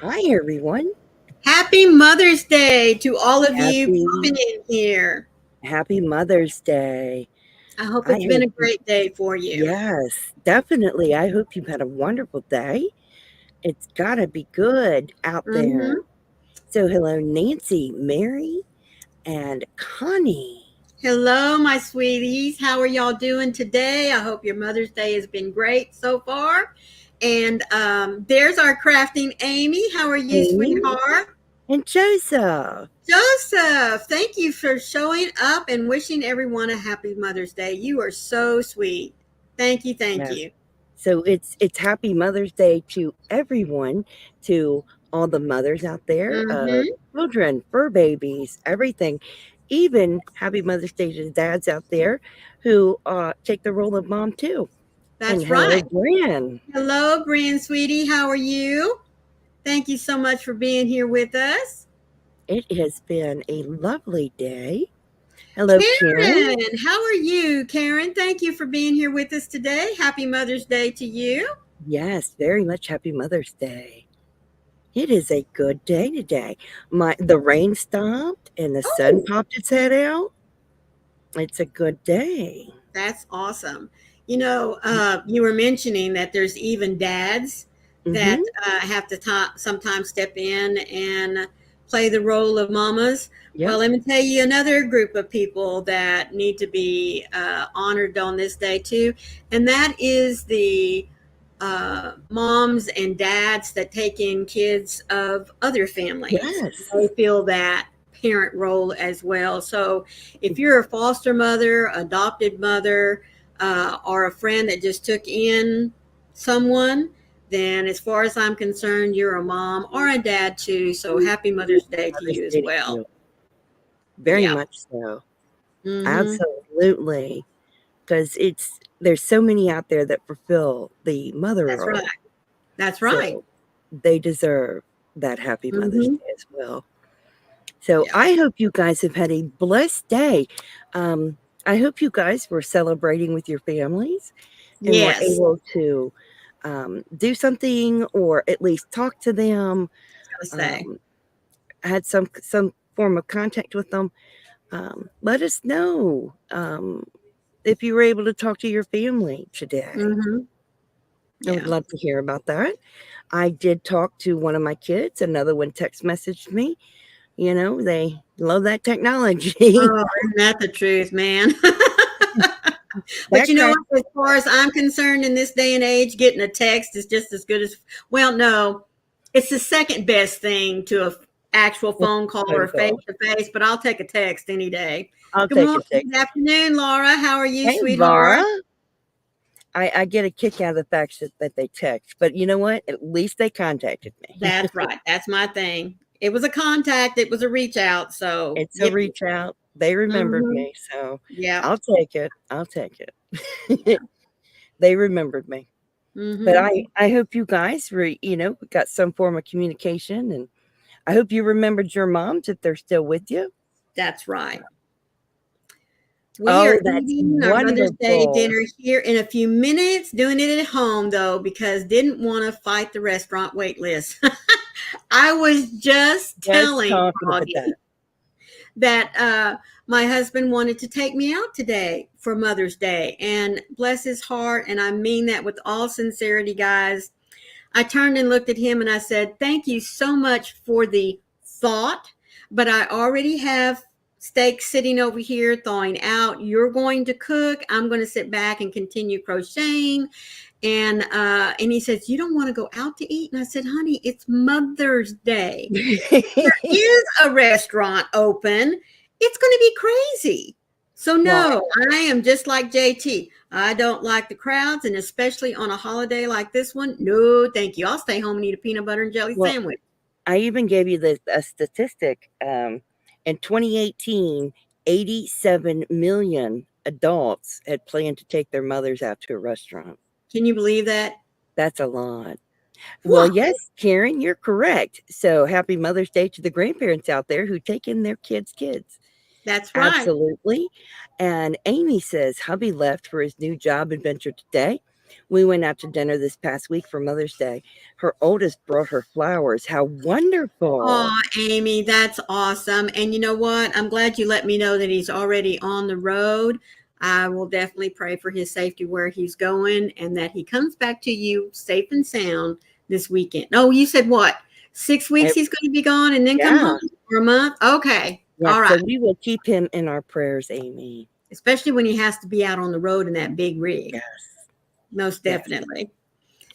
Hi, everyone. Happy Mother's Day to all of you Happy popping in here. Happy Mother's Day. I hope I it's been hope a great day for you. yes, definitely. I hope you've had a wonderful day. It's gotta be good out there. hmm So, hello, Nancy, Mary, and Connie. Hello, my sweeties. How are y'all doing today? I hope your Mother's Day has been great so far. And there's our crafting Amy. How are you, Amy sweetheart? and Joseph. Joseph, thank you for showing up and wishing everyone a happy Mother's Day. You are so sweet. Thank you. Thank Yeah. you. So it's Happy Mother's Day to everyone, to all the mothers out there, hmm children, fur babies, everything. Even Happy Mother's Day to the dads out there who take the role of mom too. And That's hello, right. Bran. Hello, Brian, sweetie. How are you? Thank you so much for being here with us. It has been a lovely day. Hello, Karen. Karen, how are you? Karen, thank you for being here with us today. Happy Mother's Day to you. Yes, very much Happy Mother's Day. It is a good day today. The rain stopped and the sun Oh, popped its head out. It's a good day. that's awesome. You were mentioning that there's even dads that Mhm. have to sometimes step in and play the role of mamas. Yep. Well, let me tell you another group of people that need to be honored on this day too, and that is the moms and dads that take in kids of other families. They Yes. feel that parent role as well. So if you're a foster mother, adopted mother, or a friend that just took in someone, then as far as I'm concerned, you're a mom or a dad too. So happy Mother's Day to Mother's you as Day to well. you. Very Yeah. much so. Mm-hmm. Absolutely. Because there's so many out there that fulfill the mother That's right. role. That's right. So they deserve that Happy Mother's Mm-hmm. Day as well. So Yeah. I hope you guys have had a blessed day. Um, I hope you guys were celebrating with your families and were Yes. able to do something or at least talk to them, I was gonna say. um, had some form of contact with them. Let us know if you were able to talk to your family today. Mm-hmm. I would Yeah. love to hear about that. I did talk to one of my kids. Another one text messaged me. You know, they love that technology. Oh, isn't that the truth, man? But That you know crack. what? As far as I'm concerned, in this day and age, getting a text is just as good as, well, no, it's the second best thing to a actual phone call or Phone face call. to face, but I'll take a text any day. I'll Good take a morning, text. good afternoon, Laura. How are you, Hey, Laura. sweetheart? I get a kick out of the fact that they text, but you know what? At least they contacted me. That's right. That's my thing. It was a contact, it was a reach out. So, It's a yeah. reach out. They remembered hmm me, so Yeah. I'll take it. I'll take Yeah. it. They remembered me. But hmm I hope you guys got some form of communication, and I hope you remembered your moms if they're still with you. That's right. We Oh, are that's eating our Mother's Day wonderful. dinner here in a few minutes, doing it at home though, because didn't want to fight the restaurant wait list. I was just Just telling talking about that. Froggy that my husband wanted to take me out today for Mother's Day. And bless his heart, and I mean that with all sincerity, guys. I turned and looked at him and I said, "Thank you so much for the thought, but I already have steak sitting over here thawing out. You're going to cook. I'm going to sit back and continue crocheting." And he says, "You don't want to go out to eat?" And I said, "Honey, it's Mother's Day. Is a restaurant open? It's going to be crazy." So Well, no, I am just like JT. I don't like the crowds, and especially on a holiday like this one. No, thank you. I'll stay home and eat a peanut butter and jelly well, sandwich. I even gave you a statistic. In 2018, 87 million adults had planned to take their mothers out to a restaurant. Can you believe that? That's a lot. Well, What? yes, Karen, you're correct. So happy Mother's Day to the grandparents out there who take in their kids. That's right. Absolutely. And Amy says hubby left for his new job adventure today. We went out to dinner this past week for Mother's Day. Her oldest brought her flowers. How wonderful. Oh, Amy, that's awesome. And you know what? I'm glad you let me know that he's already on the road. I will definitely pray for his safety where he's going and that he comes back to you safe and sound this weekend. Oh, you said what? 6 weeks I, he's going to be gone and then come yeah. home for a month? Okay. Yes. All So right. we will keep him in our prayers, Amy. Especially when he has to be out on the road in that big rig. Yes. Most Yes. definitely.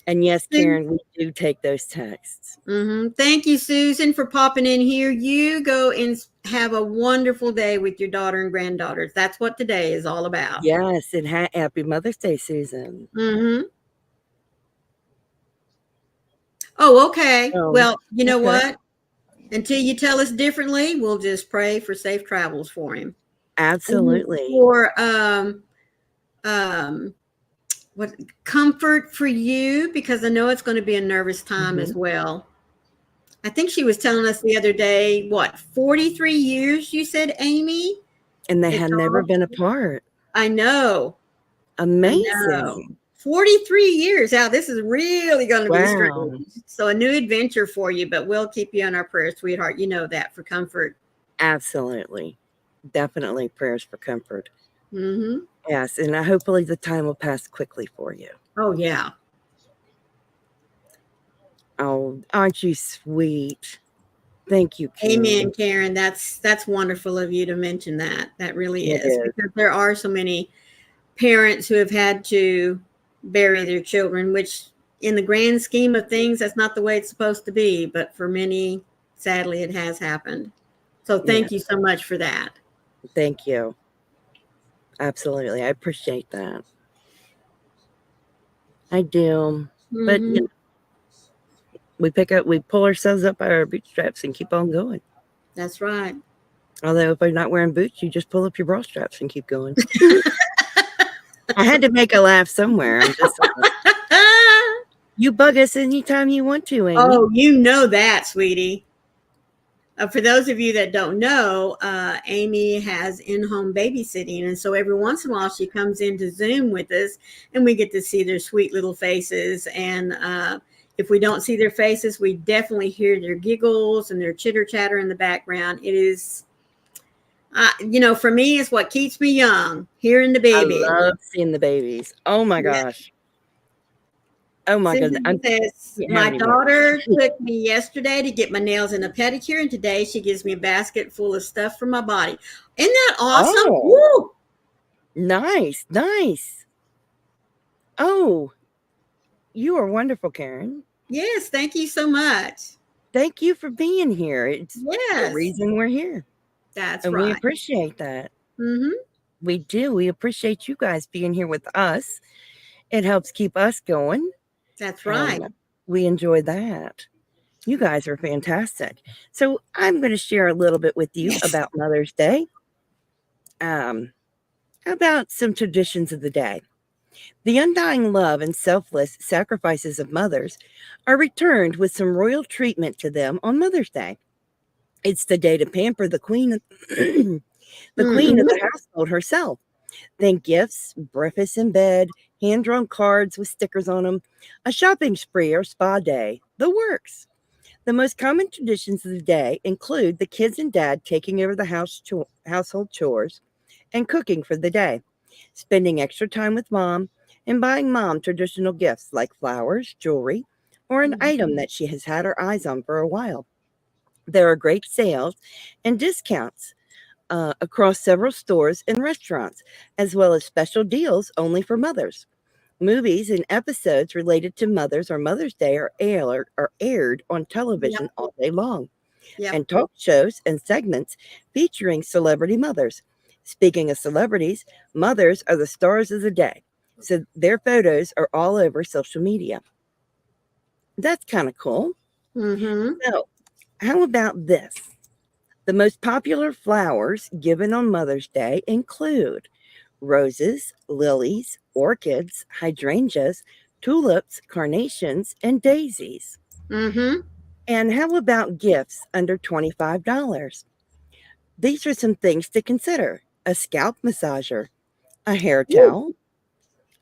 And yes, Karen, we do take those texts. Thank you, Susan, for popping in here. You go and have a wonderful day with your daughter and granddaughters. That's what today is all about. Yes. And happy Mother's Day, Susan. Oh, okay. Oh, Well, you know okay. what? Until you tell us differently, we'll just pray for safe travels for him. Absolutely. For um, what comfort for you, because I know it's going to be a nervous time as well. I think she was telling us the other day, what, 43 years, you said, Amy? And they had never been apart. I know. Amazing. 43 years out. This is really going to be strange. Wow. So a new adventure for you, but we'll keep you on our prayers, sweetheart. You know that for comfort. Absolutely. Definitely prayers for comfort. Mm-hmm. Yes. And hopefully the time will pass quickly for you. Oh, yeah. Oh, aren't you sweet? Thank you, Karen. Amen, Karen. That's wonderful of you to mention that. That really It is. is. Because there are so many parents who have had to bury their children, which in the grand scheme of things, that's not the way it's supposed to be. But for many, sadly, it has happened. So thank you so much for that. Thank you. Absolutely. I appreciate that. I do. But you know, we pull ourselves up by our bootstraps and keep on going. That's right. Although if you're not wearing boots, you just pull up your bra straps and keep going. I had to make a laugh somewhere. I'm just you bug us anytime you want to, Amy. Oh, you know that, sweetie. For those of you that don't know, Amy has in-home babysitting, and so every once in a while she comes into Zoom with us, and we get to see their sweet little faces. And if we don't see their faces, we definitely hear their giggles and their chitter-chatter in the background. It is, for me, it's what keeps me young, hearing the baby. I love seeing the babies. Oh my gosh. Oh my goodness. Says, my daughter took me yesterday to get my nails in a pedicure, and today she gives me a basket full of stuff for my body. Isn't that awesome? Oh, nice, nice. Oh, you are wonderful, Karen. Yes, thank you so much. Thank you for being here. It's the reason we're here. That's and right. We appreciate that. We do. We appreciate you guys being here with us. It helps keep us going. That's right. We enjoy that. You guys are fantastic. So I'm going to share a little bit with you about Mother's Day. About some traditions of the day. The undying love and selfless sacrifices of mothers are returned with some royal treatment to them on Mother's Day. It's the day to pamper the queen of, the queen of the household herself. Think gifts, breakfast in bed, hand-drawn cards with stickers on them, a shopping spree or spa day, the works. The most common traditions of the day include the kids and dad taking over the household chores and cooking for the day, spending extra time with mom, and buying mom traditional gifts like flowers, jewelry, or an item that she has had her eyes on for a while. There are great sales and discounts across several stores and restaurants, as well as special deals only for mothers. Movies and episodes related to mothers or Mother's Day are aired on television all day long, and talk shows and segments featuring celebrity mothers. Speaking of celebrities, mothers are the stars of the day, so their photos are all over social media. That's kind of cool. So, how about this? The most popular flowers given on Mother's Day include roses, lilies, orchids, hydrangeas, tulips, carnations, and daisies. And how about gifts under $25? These are some things to consider: a scalp massager, a hair towel,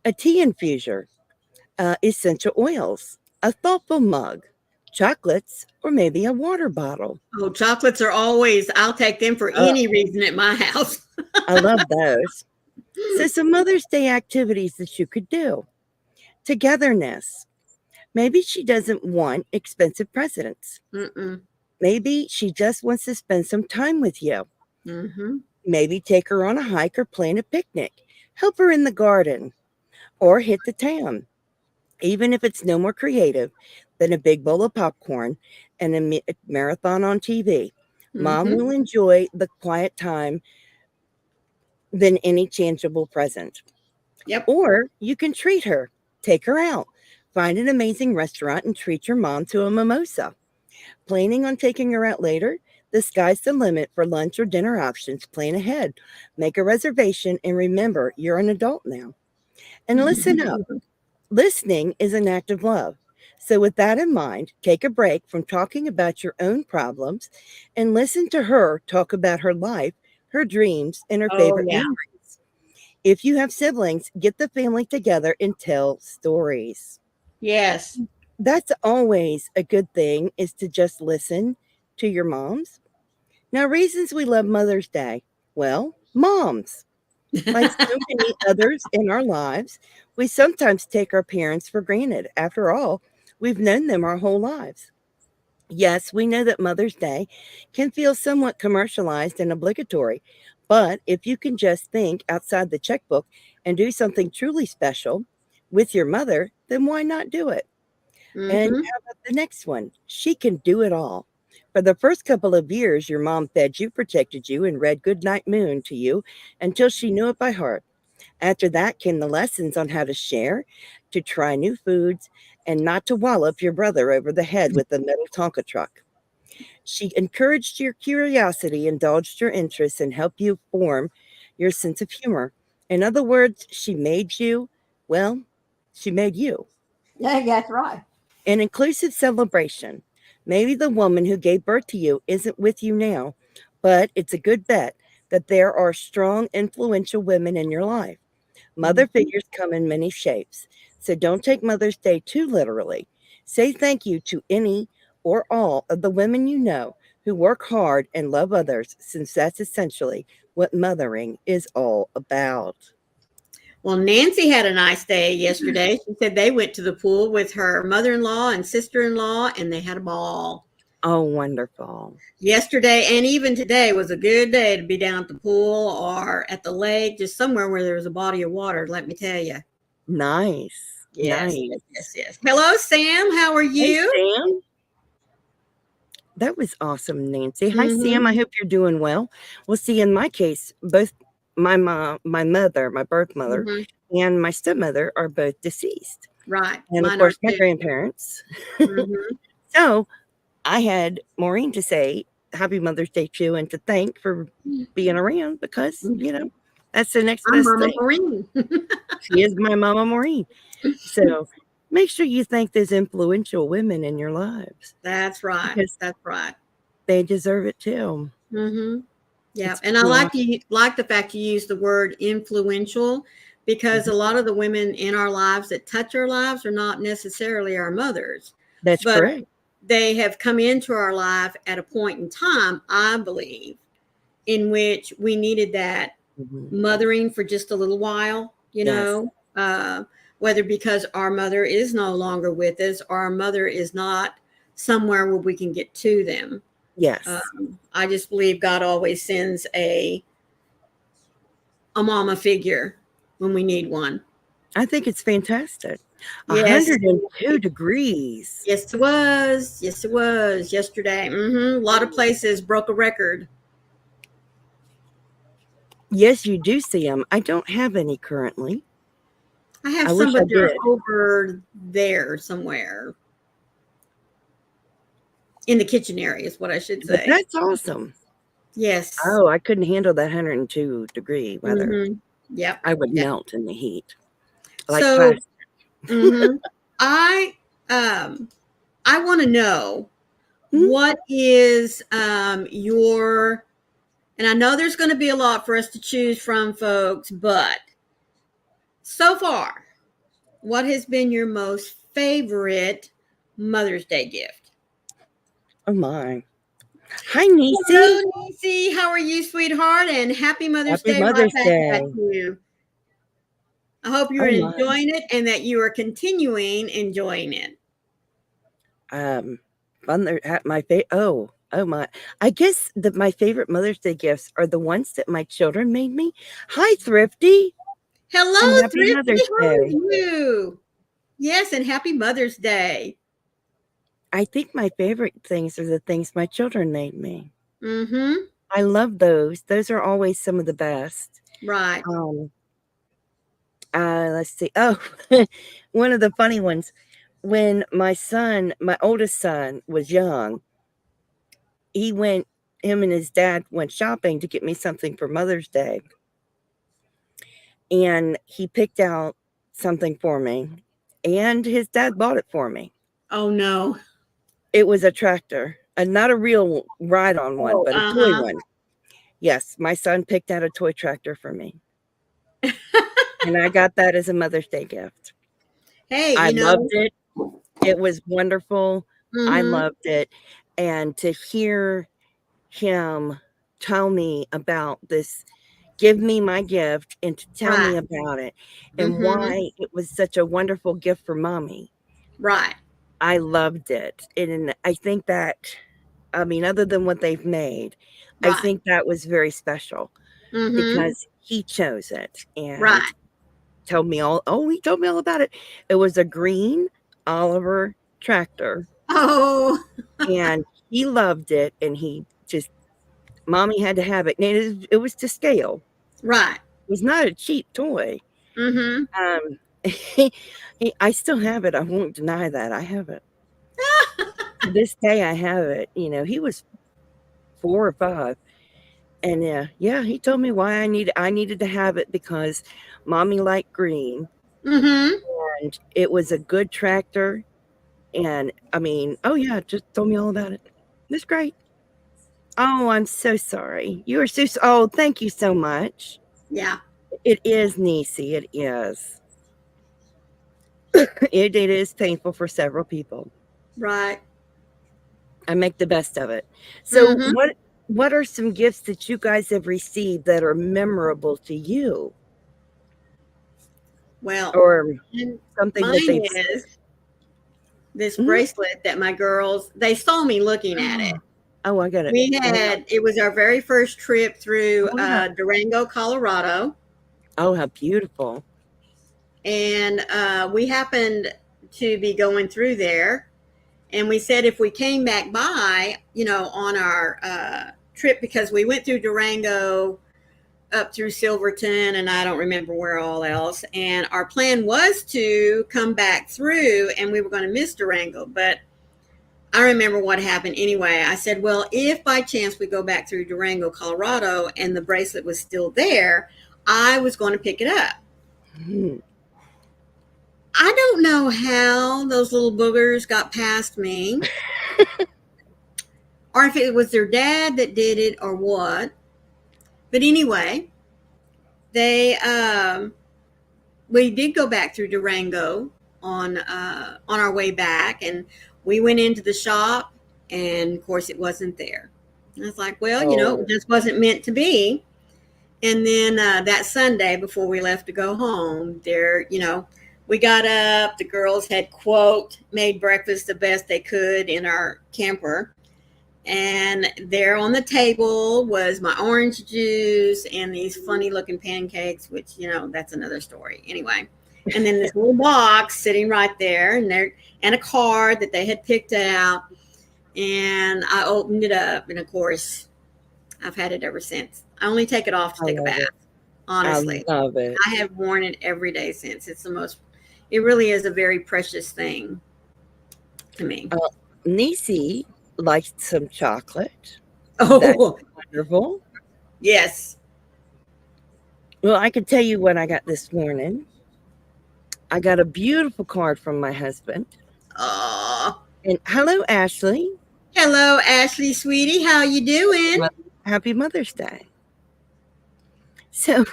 a tea infuser, essential oils, a thoughtful mug, chocolates, or maybe a water bottle. Oh, chocolates are always, I'll take them for Oh, any reason at my house. I love those. So, some Mother's Day activities that you could do: togetherness. Maybe she doesn't want expensive presents. Mm-mm. Maybe she just wants to spend some time with you. Mm-hmm. Maybe take her on a hike or plan a picnic. Help her in the garden or hit the town. Even if it's no more creative than a big bowl of popcorn and a marathon on TV, Mom Mm-hmm. will enjoy the quiet time than any tangible present. Yep. Or you can treat her, take her out, find an amazing restaurant and treat your mom to a mimosa. Planning on taking her out later? The sky's the limit for lunch or dinner options. Plan ahead. Make a reservation and remember you're an adult now. And listen up. Listening is an act of love. So, with that in mind, take a break from talking about your own problems and listen to her talk about her life, her dreams, and her Oh, favorite yeah. memories. If you have siblings, get the family together and tell stories. Yes. That's always a good thing, is to just listen to your moms. Now, reasons we love Mother's Day. Well, moms. Like so many others in our lives, we sometimes take our parents for granted. After all, we've known them our whole lives. Yes, we know that Mother's Day can feel somewhat commercialized and obligatory, but if you can just think outside the checkbook and do something truly special with your mother, then why not do it? And Mm-hmm. how about the next one? She can do it all. For the first couple of years, your mom fed you, protected you, and read Goodnight Moon to you until she knew it by heart. After that came the lessons on how to share, to try new foods, and not to wallop your brother over the head with a metal Tonka truck. She encouraged your curiosity, indulged your interests, and helped you form your sense of humor. In other words, she made you, well, she made you. Yeah, that's right. An inclusive celebration. Maybe the woman who gave birth to you isn't with you now, but it's a good bet that there are strong, influential women in your life. Mother Mm-hmm. figures come in many shapes, so don't take Mother's Day too literally. Say thank you to any or all of the women you know who work hard and love others, since that's essentially what mothering is all about. Well, Nancy had a nice day yesterday. She said they went to the pool with her mother-in-law and sister-in-law, and they had a ball. Oh, wonderful. Yesterday and even today was a good day to be down at the pool or at the lake, just somewhere where there was a body of water, let me tell you. Nice. Yes, yes, yes, Nice. yes. Hello, Sam. How are Hey, you? Sam. That was awesome, Nancy. Hi, Sam. Mm-hmm. I hope you're doing well. Well, see, in my case, both my mom, my mother, my birth mother, Mm-hmm. and my stepmother are both deceased. Right. And of Mine are course, my too. grandparents. Mm-hmm. So I had Maureen to say Happy Mother's Day to you and to thank for being around because, that's the next I'm best Mama thing. Maureen. She is my mama, Maureen. So make sure you thank those influential women in your lives That's right. because That's right. they deserve it too. Mm-hmm. Yeah, It's and I pretty like awesome. you like the fact you use the word influential because a Mhm. lot of the women in our lives that touch our lives are not necessarily our mothers, That's but correct. they have come into our life at a point in time, I believe, in which we needed that Mhm. mothering for just a little while, Yes. whether because our mother is no longer with us or our mother is not somewhere where we can get to them. Yes. I just believe God always sends a mama figure when we need one. I think it's fantastic. Yes, 102 degrees. yes, it was. Yes, it was yesterday. A lot of places broke a record. Yes, you do see them. I don't have any currently. I have I some, wish but I they're did, over there somewhere in the kitchen area, is what I should but say. that's awesome. Yes. Oh, I couldn't handle that 102-degree weather. Mm-hmm. Yep. I would Yep. melt in the heat like So, plastic. mm-hmm. I um I want to know Mhm. what is your, and I know there's going to be a lot for us to choose from, folks, but so far, what has been your most favorite Mother's Day gift? Oh my. Hi, Nisi. Hello, Nancy. How are you, sweetheart? And happy Mother's Happy Day right Mother's back at Day. you. I hope you're Oh my. enjoying it and that you are continuing enjoying it. Um, my oh my. I guess that my favorite Mother's Day gifts are the ones that my children made me. Hi, Thrifty, and Hello, happy Thrifty. Mother's How are Day. you? Yes, and happy Mother's Day. I think my favorite things are the things my children made me. Mm-hmm. I love those. Those are always some of the best. Right. Um, let's see. Oh, one of the funny ones. When my oldest son was young, he went him and his dad went shopping to get me something for Mother's Day, and he picked out something for me, and his dad bought it for me. Oh no. It was a tractor, and not a real ride-on one, Oh, but a toy uh-huh. one. Yes, my son picked out a toy tractor for me, and I got that as a Mother's Day gift. Hey, I you loved know. it. It was wonderful. I Mm-hmm. loved it, and to hear him tell me about this, give me my gift and to tell me Right. about it and Mm-hmm. why it was such a wonderful gift for mommy. Right. I loved it. And I think that, I mean, other than what they've made, I Right. think that was very special Mm-hmm. because he chose it and Right. he told me all about it. It was a green Oliver tractor Oh, and he loved it and he just, mommy had to have it. And it was to scale. right. It was not a cheap toy. Mm-hmm. Um, I still have it, I won't deny that, I have it. To this day, I have it, he was 4 or 5, and, yeah, he told me why I needed to have it because mommy liked green, Mm-hmm. and it was a good tractor, and, I mean oh, yeah, just told me all about it. It's great. Oh, I'm so sorry. You are so oh, thank you so much. Yeah. It is Niecy, it is. It is painful for several people. Right. I make the best of it. So Mm-hmm. what are some gifts that you guys have received that are memorable to you Well, or and something that mine they've is this Mhm. bracelet that my girls they saw me looking at it. Oh, I got it. We Wow. had it was our very first trip through Wow. Durango, Colorado, Oh, how beautiful. and we happened to be going through there, and we said if we came back by, on our trip because we went through Durango up through Silverton and I don't remember where all else. And our plan was to come back through and we were going to miss Durango. But I remember what happened anyway. I said, well, if by chance we go back through Durango, Colorado, and the bracelet was still there, I was going to pick it up. Mhm. I don't know how those little boogers got past me, or if it was their dad that did it or what. But anyway, they we did go back through Durango on our way back, and we went into the shop, and of course, it wasn't there. I was like, well, it Oh, just wasn't meant to be. And then that Sunday before we left to go home, we got up. The girls had quote made breakfast the best they could in our camper, and there on the table was my orange juice and these funny looking pancakes, which, that's another story. Anyway, and then this little box sitting right there and a card that they had picked out. And I opened it up. And of course, I've had it ever since. I only take it off to I take a love bath, it. I honestly. love it. I have worn it every day since. It really is a very precious thing to me. Uh, Niecy likes some chocolate. That's Oh, wonderful. yes. Well, I can tell you what I got this morning. I got a beautiful card from my husband. Oh, And hello, Ashley. hello, Ashley, sweetie. How you doing? Well, happy Mother's Day. So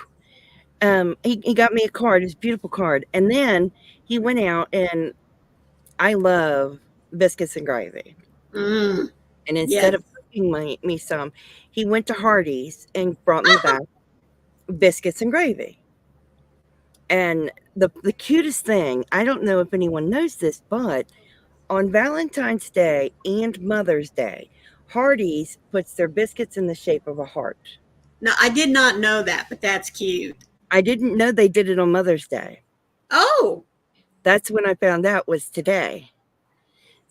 he got me a card, it's a beautiful card. And then he went out, and I love biscuits and gravy. Mm, And instead yes. of cooking me some, he went to Hardee's and brought me back biscuits and gravy. And the cutest thing, I don't know if anyone knows this, but on Valentine's Day and Mother's Day, Hardee's puts their biscuits in the shape of a heart. No, I did not know that, but that's cute. I didn't know they did it on Mother's Day. Oh, That's when I found out was today.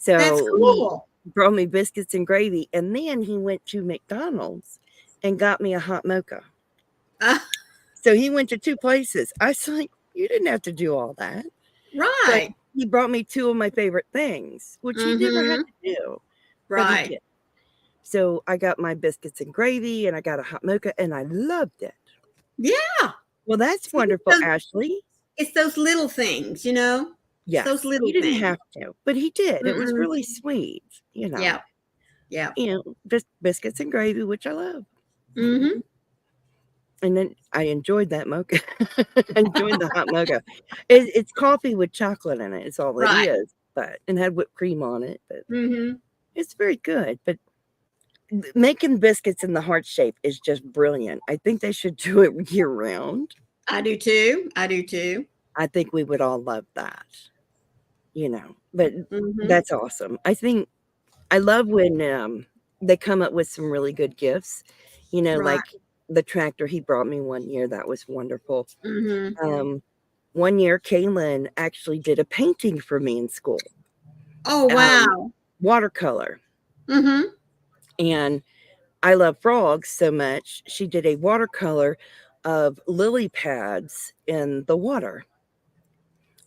that's So he cool. brought me biscuits and gravy, and then he went to McDonald's and got me a hot mocha. Uh, So he went to 2 places. I was like, "You didn't have to do all that." But right. he brought me 2 of my favorite things, which he never had Mm-hmm. to do, but he Right. did. So I got my biscuits and gravy, and I got a hot mocha, and I loved it. Yeah. Well, that's See, wonderful, Ashley. it's those little things, you know? It's those Yes, he little didn't things. have to, but he did. It was Mm-mm. really sweet, you know. Yeah. Yeah. Just biscuits and gravy, which I love. Mm-hmm. And then I enjoyed that mocha. Enjoyed the hot mocha. It's coffee with chocolate in it. It's all it Right. is, but and had whipped cream on it. But Mm-hmm. it's very good. But making biscuits in the heart shape is just brilliant. I think they should do it year round. I do too. I do too. I think we would all love that, But Mm-hmm. that's awesome. I think I love when they come up with some really good gifts. Right. Like the tractor he brought me one year. That was wonderful. Mm-hmm. Um, one year, Kaylin actually did a painting for me in school, Oh, um, wow. watercolor. Mm-hmm. And I love frogs so much. She did a watercolor of lily pads in the water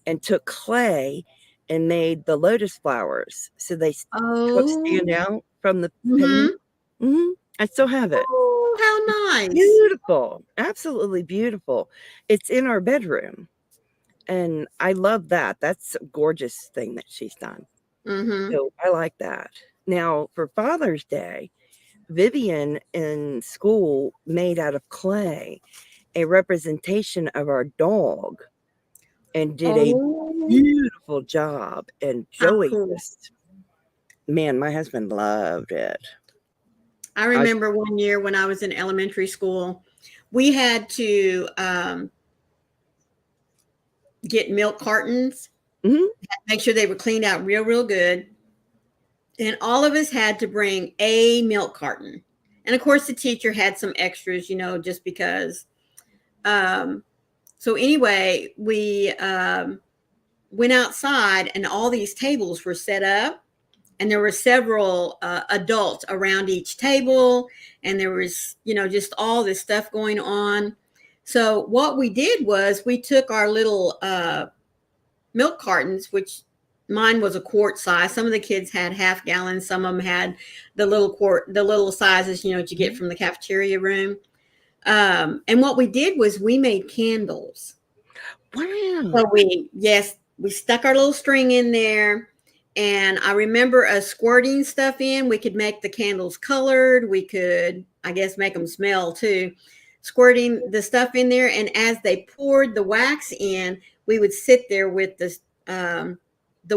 and took clay and made the lotus flowers. So they Oh. stand out from the painting. Mm-hmm. I still have it. Oh, how nice. Beautiful. Absolutely beautiful. It's in our bedroom. And I love that. That's a gorgeous thing that she's done. Mm-hmm. So I like that. Now, for Father's Day, Vivian in school made out of clay a representation of our dog and did a Oh, beautiful job. And how Joey cool. just, man, my husband loved it. I I was, remember one year when I was in elementary school, we had to get milk cartons, mhm, make sure they were cleaned out real, real good. And all of us had to bring a milk carton. And of course, the teacher had some extras, just because. Um, so, anyway, we went outside and all these tables were set up. And there were several adults around each table. And there was, just all this stuff going on. So, what we did was we took our little milk cartons, which mine was a quart size. Some of the kids had half gallons. Some of them had the little sizes, that you get from the cafeteria room. And what we did was we made candles. wow. So we stuck our little string in there. And I remember us squirting stuff in. We could make the candles colored. We could, I guess, make them smell too. Squirting the stuff in there. And as they poured the wax in, we would sit there with the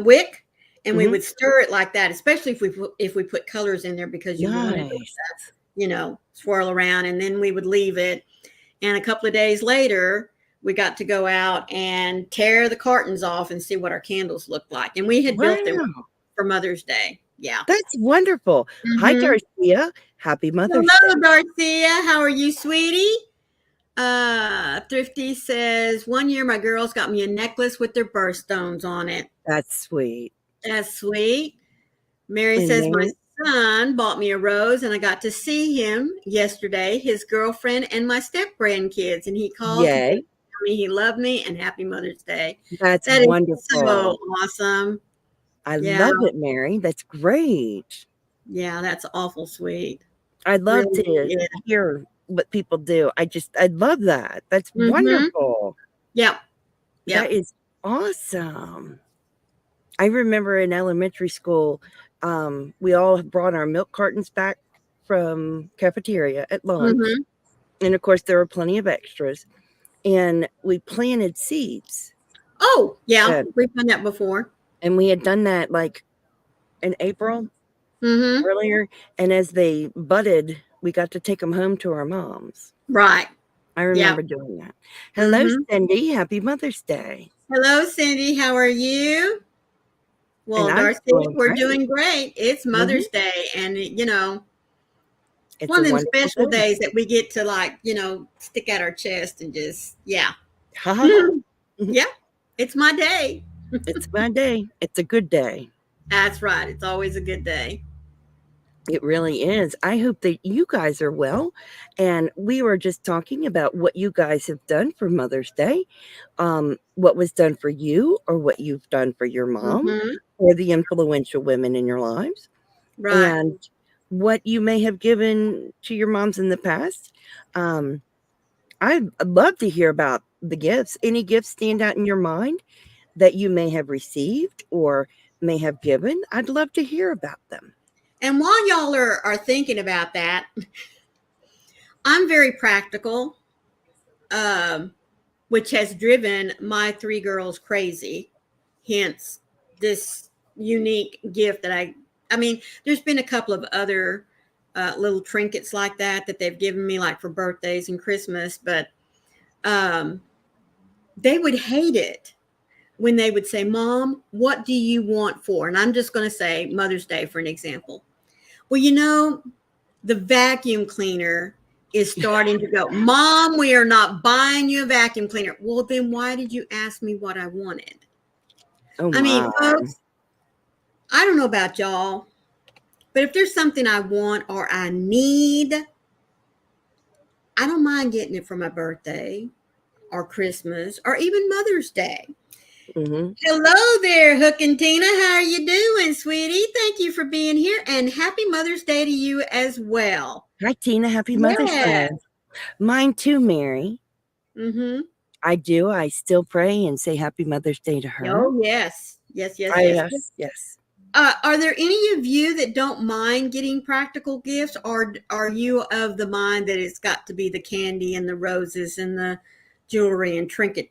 wick and we Hmm. would stir it like that, especially if we put colors in there because you wanted it Nice. to, swirl around. And then we would leave it. And a couple of days later, we got to go out and tear the cartons off and see what our candles looked like. And we had built them Wow. for Mother's Day. Yeah. That's wonderful. Hi, Mm-hmm. Darcia. Happy Mother's Hello, Day. Dorothea. How are you, sweetie? Thrifty says, one year my girls got me a necklace with their birthstones on it. That's sweet. That's sweet. Mary And says, my Mary, son bought me a rose and I got to see him yesterday, his girlfriend and my step grandkids. And he called to yay. tell me he loved me and happy Mother's Day. That's That is so wonderful. awesome. I Yeah. love it, Mary. That's great. Yeah. That's awful sweet. I'd love Really, to yeah. hear what people do. I love that. That's Mm-hmm. wonderful. Yep. That Yep. is awesome. I remember in elementary school, we all brought our milk cartons back from cafeteria at lunch. Mm-hmm. And of course, there were plenty of extras. And we planted seeds. Oh, yeah, And, we've done that before. and we had done that like in April Mm-hmm. earlier. And as they budded, we got to take them home to our moms. Right. I Yeah. remember doing that. Hello, Mm-hmm. Cindy. Happy Mother's Day. Hello, Cindy. How are you? And Well, I'm Darcy, doing we're great. doing great. It's Hmm. Mother's Day, and it's It's one a of them wonderful special day. days that we get to stick out our chest and just yeah. Ha ha ha. Yeah, it's my day. It's my day. It's a good day. That's right. It's always a good day. It really is. I hope that you guys are well. And we were just talking about what you guys have done for Mother's Day, what was done for you, or what you've done for your mom, Mm-hmm. or the influential women in your lives, Right. and what you may have given to your moms in the past. Um, I'd love to hear about the gifts. Any gifts stand out in your mind that you may have received or may have given? I'd love to hear about them. And while y'all are thinking about that, I'm very practical, um, which has driven my three girls crazy. Hence, this unique gift that I mean, there's been a couple of other little trinkets like that they've given me, like for birthdays and Christmas, but um, they would hate it when they would say, Mom, what do you want for? And I'm just going to say Mother's Day for an example. Well, the vacuum cleaner is starting to go, Mom, we are not buying you a vacuum cleaner. Well, then why did you ask me what I wanted? Oh I mean, my. folks, I don't know about y'all, but if there's something I want or I need, I don't mind getting it for my birthday or Christmas or even Mother's Day. Hmm. Hello there, Hook and Tina. How are you doing, sweetie? Thank you for being here, and happy Mother's Day to you as well. Hi, Tina. Happy Mother's Yeah. Day. Mine too, Mary. Mm-hmm. I do. I still pray and say Happy Mother's Day to her. Oh, yes. Yes, yes, I yes. yes, yes. Are there any of you that don't mind getting practical gifts, or are you of the mind that it's got to be the candy and the roses and the jewelry and trinket,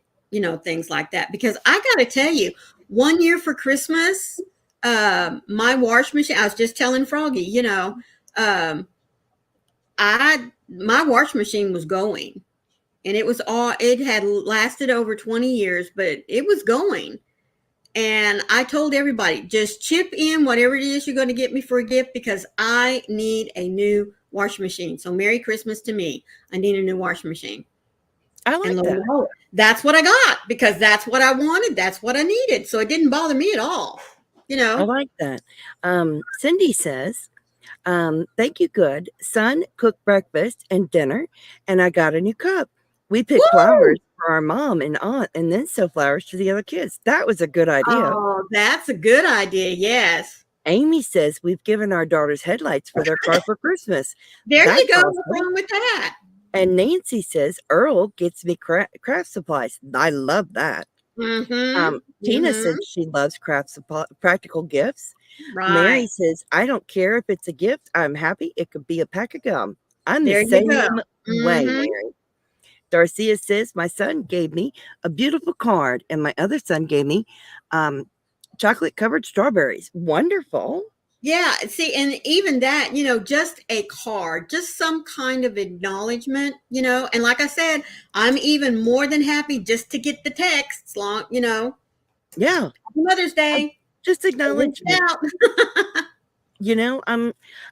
things like that? Because I got to tell you, one year for Christmas, my wash machine, I was just telling Froggy, um, my wash machine was going, and it had lasted over 20 years, but it was going. And I told everybody, just chip in whatever it is you're going to get me for a gift, because I need a new washing machine. So Merry Christmas to me. I need a new washing machine. I And like lo and that. behold, that's what I got, because that's what I wanted. That's what I needed. So it didn't bother me at all. You I know, like that. Cindy says, thank you, good. Son cooked breakfast and dinner, and I got a new cup. We picked woo! flowers for our mom and aunt and then sell flowers to the other kids. That was a good idea. Oh, that's a good idea. Yes. Amy says we've given our daughters headlights for their car for Christmas. There you That's go. What's awesome. wrong with that? And Nancy says Earl gets me craft supplies. I love that. Mm-hmm. Tina says Mm-hmm. she loves practical gifts. Right. Mary says, I don't care if it's a gift. I'm happy. It could be a pack of gum. I'm the There you go. same way, Mm-hmm. Mary. Darcia says, my son gave me a beautiful card, and my other son gave me um, chocolate covered strawberries. Wonderful. Yeah, see, and even that, just a card, just some kind of acknowledgement, and like I said, I'm even more than happy just to get the texts Yeah. Happy Mother's Um, Day. just I reached acknowledgement. out.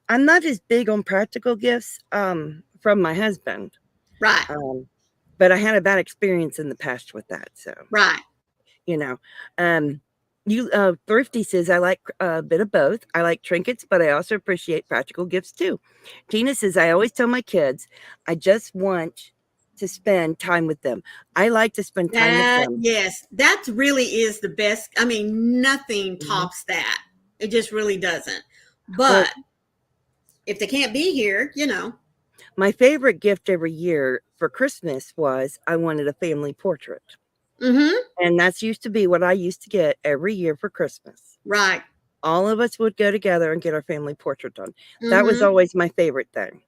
I'm not as big on practical gifts from my husband. Right, Um, but I had a bad experience in the past with that. So right. you know. Um, Thrifty says, I like a bit of both. I like trinkets, but I also appreciate practical gifts too. Tina says, I always tell my kids, I just want to spend time with them. I like to spend time with That, them. yes, that really is the best. I mean, nothing Mhm. tops that. It just really doesn't. Well, But if they can't be here. my favorite gift every year for Christmas was I wanted a family portrait. Mm-hmm. And that's used to be what I used to get every year for Christmas. Right. All of us would go together and get our family portrait done. That was Mm-hmm. always my favorite thing.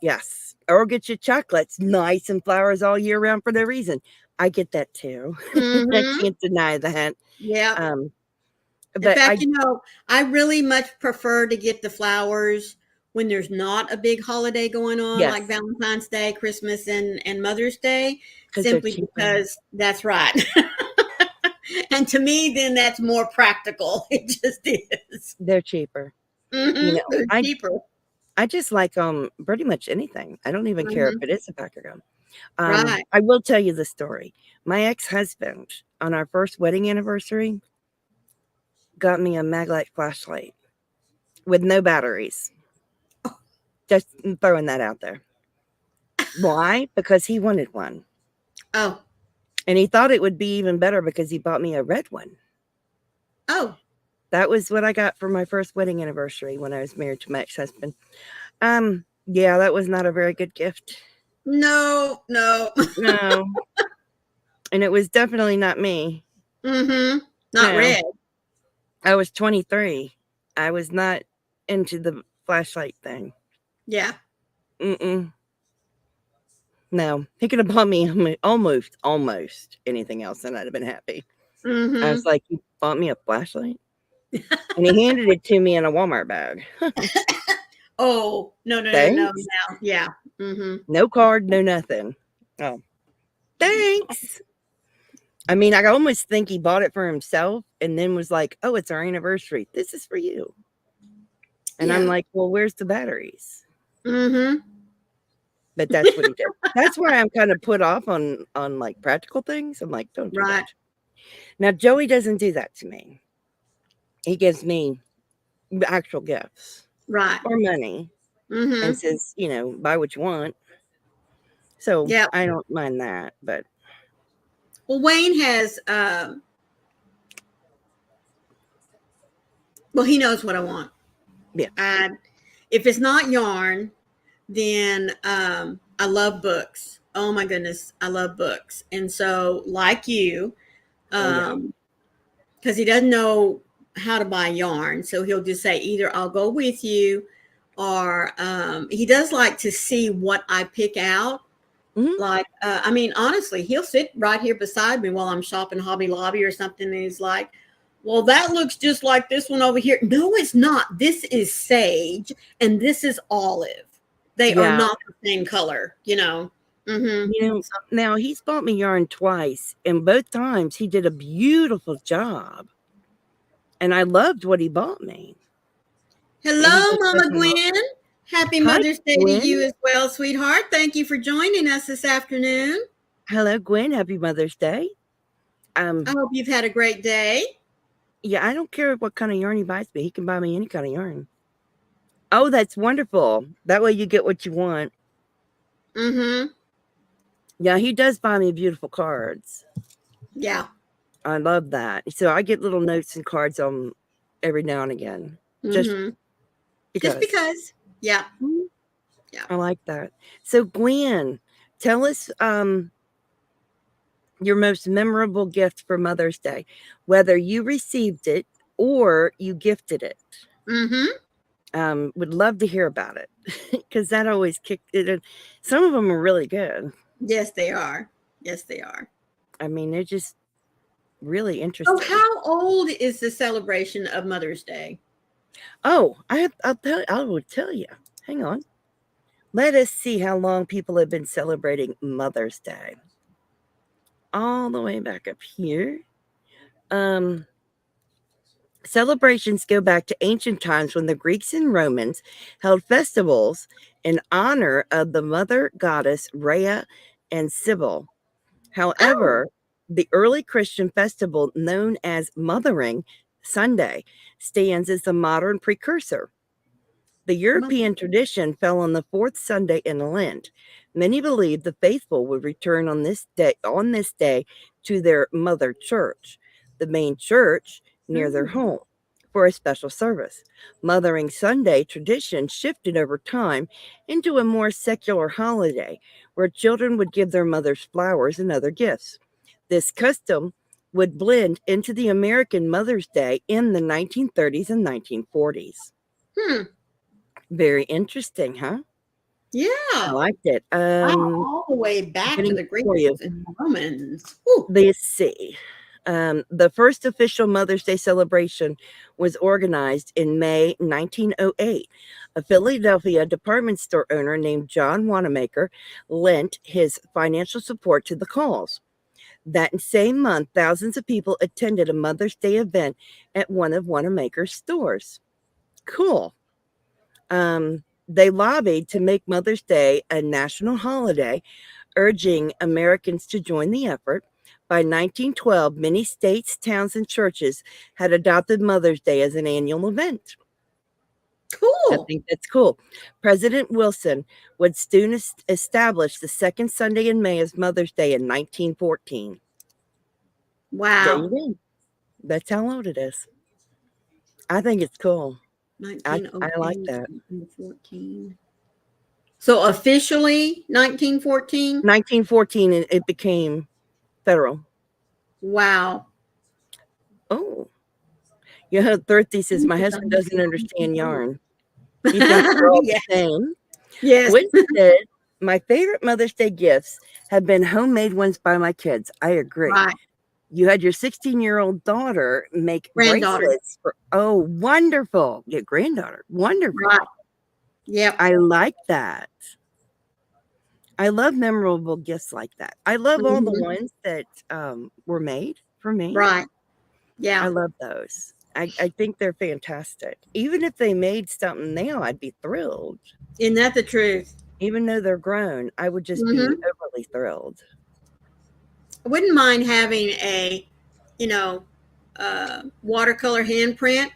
Yes. Or get you chocolates, nice and flowers all year round for no reason. I get that too. I Mm-hmm. can't deny that. Yep. Um, In but fact, I, you know, I really much prefer to get the flowers when there's not a big holiday going on, like yes, Valentine's Day, Christmas, and Mother's Day, because they're simply cheaper. because that's right. And to me, then that's more practical. It just is. They're cheaper. You Mm-hmm. know, They're I cheaper. I just like pretty much anything. I don't even care if Mm-hmm. it is a pack of gum. Right. I will tell you the story. My ex-husband on our first wedding anniversary got me a Maglite flashlight with no batteries. Just throwing that out there. Why? Because he wanted one. Oh, And he thought it would be even better because he bought me a red one. oh, That was what I got for my first wedding anniversary when I was married to my ex-husband. Yeah, that was not a very good gift. no, no. No. And it was definitely not me. Mm-hmm. Not No. red. I was 23. I was not into the flashlight thing. Yeah. Mm-mm. No. He could have bought me almost anything else and I'd have been happy. I Mm-hmm. was like, "You bought me a flashlight?" And he handed it to me in a Walmart bag. Oh, no, no, no, no, Thanks. no. Yeah. Mm-hmm. No card, no nothing. Oh, thanks. I mean, I almost think he bought it for himself and then was like, "Oh, it's our anniversary. This is for you." And I'm Yeah. like, "Well, where's the batteries?" Mm-hmm. But that's what he did. That's why I'm kind of put off on like practical things. I'm like, "Don't do Right. that." Now, Joey doesn't do that to me. He gives me actual gifts Right. or money and Mm-hmm. says, "Buy what you want." So Yeah. I don't mind that, but Well, Wayne has well, he knows what I want. yeah. I if it's not yarn, then I love books. Oh my goodness, I love books. And so like you, Oh yeah. because he doesn't know how to buy yarn, so he'll just say either I'll go with you, or he does like to see what I pick out. Mhm. Like, I mean, honestly, he'll sit right here beside me while I'm shopping Hobby Lobby or something, and he's like, "Well, that looks just like this one over here." No, it's not. This is sage, and this is olive. They are Yeah. not the same color, you know. Mm-hmm. Now he's bought me yarn twice, and both times he did a beautiful job, and I loved what he bought me. And he Hello, just Mama doesn't. Gwen. Happy Hi, Mother's Day to Gwen. you as well, sweetheart. Thank you for joining us this afternoon. Hello, Gwen. Happy Mother's Day. I Um, hope you've had a great day. yeah, I don't care what kind of yarn he buys me. He can buy me any kind of yarn. Oh, that's wonderful. That way you get what you want. Mm-hmm. Yeah, he does buy me beautiful cards. Yeah. I love that. So I get little notes and cards on every now and again, just Mm-hmm. Just because. because. Yeah. Mhm. Yeah. I like that. So Gwen, tell us your most memorable gift for Mother's Day, whether you received it or you gifted it. Mm-hmm. Would love to hear about it because that always kicked it in. Some of them are really good. Yes, they are. Yes, they are. I mean, they're just really Oh, interesting. how old is the celebration of Mother's Day? Oh, I will tell you. Hang on. Let us see how long people have been celebrating Mother's Day. All the way back up here. Um, Celebrations go back to ancient times when the Greeks and Romans held festivals in honor of the mother goddess Rhea and Cybele. Oh, However, the early Christian festival known as Mothering Sunday stands as the modern precursor. The Mother. European tradition fell on the fourth Sunday in Lent. Many believed the faithful would return on this day to their mother church, the main church near their Mm. home, for a special service. Mothering Sunday tradition shifted over time into a more secular holiday where children would give their mothers flowers and other gifts. This custom would blend into the American Mother's Day in the 1930s and 1940s. Hmm. Very interesting, huh? I Yeah. liked it. Wow, all the way back to Getting the Greeks for you. and Romans. Ooh, Let's see. The first official Mother's Day celebration was organized in May 1908. A Philadelphia department store owner named John Wanamaker lent his financial support to the cause. That same month, thousands of people attended a Mother's Day event at one of Wanamaker's stores. Cool. They lobbied to make Mother's Day a national holiday, urging Americans to join the effort. By 1912, many states, towns, and churches had adopted Mother's Day as an annual event. I cool. think that's cool. President Wilson would soon establish the second Sunday in May as Mother's Day in 1914. There you Wow. go. That's how old it is. I think it's cool. I like 1908, that. 1914. So officially 1914? 1914, it became federal. Wow. Oh, yeah. Thirty says my husband doesn't understand yarn. He thinks they're all Yeah. the same. Yes. Which said, my favorite Mother's Day gifts have been homemade ones by my kids. I agree. Right. You had your 16-year-old daughter make Granddaughter. bracelets for, oh, wonderful. Your granddaughter. Right. Wonderful. Yep. I like that. I love memorable gifts like that. I love all the Mhm. ones that were made for me. Right. I Yeah. love those. I think they're fantastic. Even if they made something now, I'd be thrilled. Isn't that the truth? Even though they're grown, I would just be Mhm. overly thrilled. I wouldn't mind having a, you know, watercolor handprint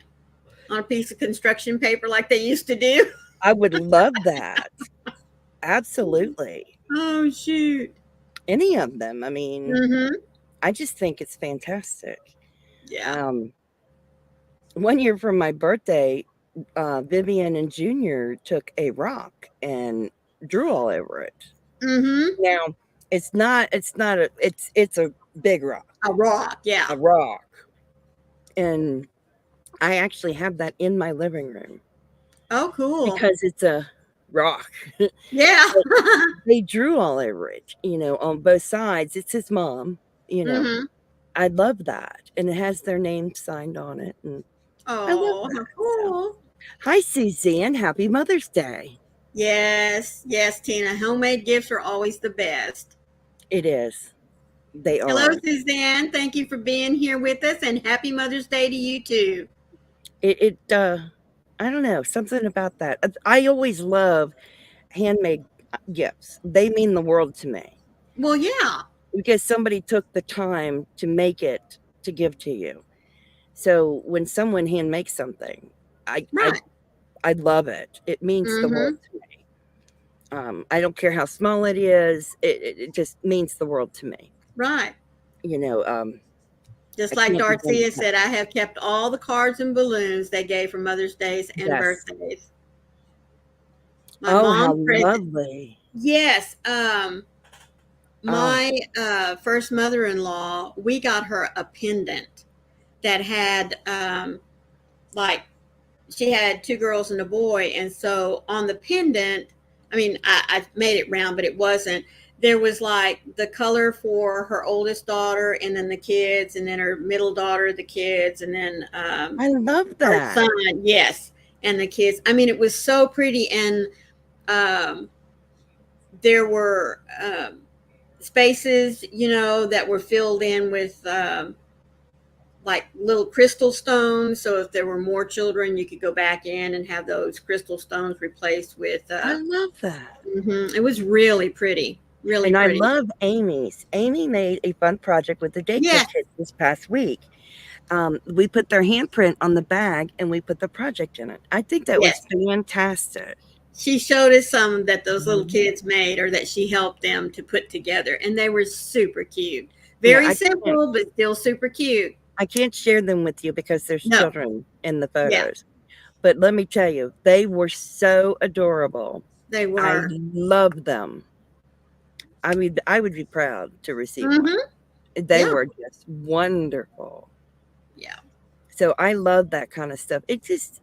on a piece of construction paper like they used to do. I would love that. Absolutely. Oh shoot. Any of them. I mean, Mhm. I just think it's fantastic. Yeah. Um, one year for my birthday, Vivian and Junior took a rock and drew all over it. Mhm. Now, it's a big rock, A rock. Yeah. a rock. And I actually have that in my living room Oh, cool. because it's a rock. Yeah. But they drew all over it, on both sides. It's his mom, you know. Mhm. I love that. And it has their name signed on it. And I love Oh, how that. So, cool. hi, Suzanne. Happy Mother's Day. Yes. Yes, Tina. Homemade gifts are always the best. It is. They Hello, are. Suzanne. Thank you for being here with us, and happy Mother's Day to you too. It, I don't know, something about that. I always love handmade gifts. They mean the world to me Well, yeah. because somebody took the time to make it to give to you. So when someone hand makes something, I I Right. I love it. It means the world Mhm. to me. I don't care how small it is. It just means the world to me. Right. You know, Just I like can't begin to Darcia tell. said, I have kept all the cards and balloons they gave for Mother's Days and Yes. birthdays. My Oh, how mom present. lovely. Yes. Oh, My first mother-in-law, we got her a pendant that had like she had two girls and a boy, and so on the pendant, I mean, I made it round, but it wasn't. There was like the color for her oldest daughter, and then the kids, and then her middle daughter, the kids, and then I love her that. son, yes, and the kids. I mean, it was so pretty, and um, there were spaces, that were filled in with like little crystal stones. So if there were more children, you could go back in and have those crystal stones replaced with. I love that. It was really pretty, really And I pretty. love Amy's. Amy made a fun project with the daycare Yes, kids this past week. We put their handprint on the bag and we put the project in it. I think that was yes. fantastic. She showed us some that those little Mhm. kids made, or that she helped them to put together, and they were super cute. Yeah, Very simple, but still super cute. I can't share them with you because there's No, children in the yeah, photos. But let me tell you, they were so adorable. they I were. love them. I mean, I would be proud to receive one. Mm-hmm. They Yeah, were just wonderful. yeah. So I love that kind of stuff. It just,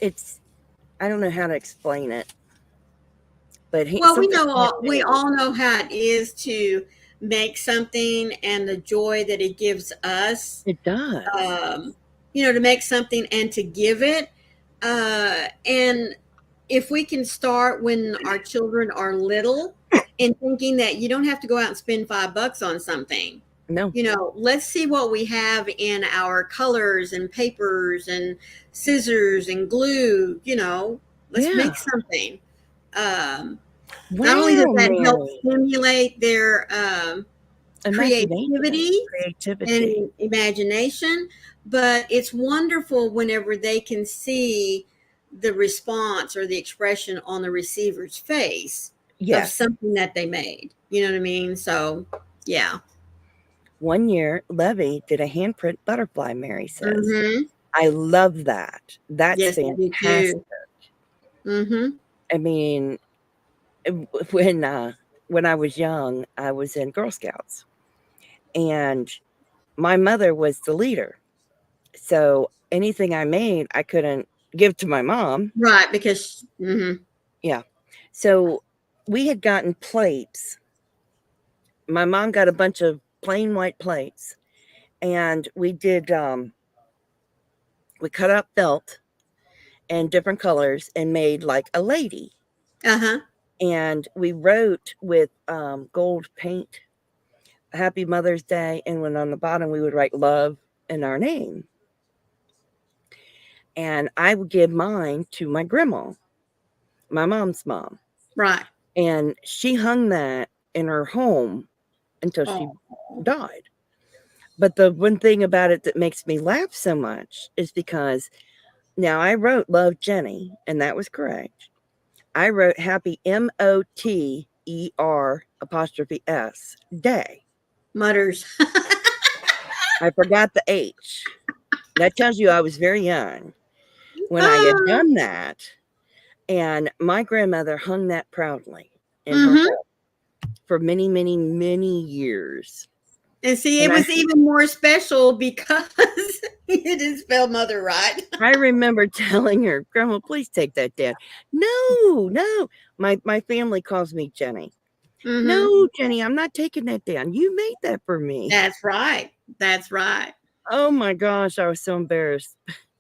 it's I don't know how to explain it. but Well, something we handmade. all know how it is to make something and the joy that it gives us. It does. um, to make something and to give it. And if we can start when our children are little and thinking that you don't have to go out and spend $5 on something, No. let's see what we have in our colors and papers and scissors and glue, let's Yeah. make something. Um, Not only does Wow, that help Mary. stimulate their Imagination, creativity creativity. and imagination, but it's wonderful whenever they can see the response or the expression on the receiver's face of Yes. something that they made. You know what I mean? So, yeah. One year, Levy did a handprint butterfly, Mary says. Mm-hmm. I love that. That's Yes, I do fantastic. too. Mm-hmm. I mean, when I was young, I was in Girl Scouts, and my mother was the leader. So anything I made, I couldn't give to my mom. Right, because mm-hmm. Yeah. So we had gotten plates. My mom got a bunch of plain white plates, and we cut out felt and different colors and made like a lady. Uh-huh. And we wrote with gold paint Happy Mother's Day, and when on the bottom we would write love and our name. And I would give mine to my grandma, my mom's mom. Right. And she hung that in her home until she Oh. died. But the one thing about it that makes me laugh so much is because now I wrote Love Jenny, and that was correct. I wrote Happy Motter apostrophe S Day. Mutters. I forgot the H. That tells you I was very young when I had Ah. done that. And my grandmother hung that proudly in her Mm-hmm. home for many, many, many years. And see, And it was even more special because you didn't spell mother right. I remember telling her, Grandma, please take that down. No, no. My family calls me Jenny. Mm-hmm. No, Jenny, I'm not taking that down. You made that for me. That's right. That's right. Oh my gosh, I was so embarrassed.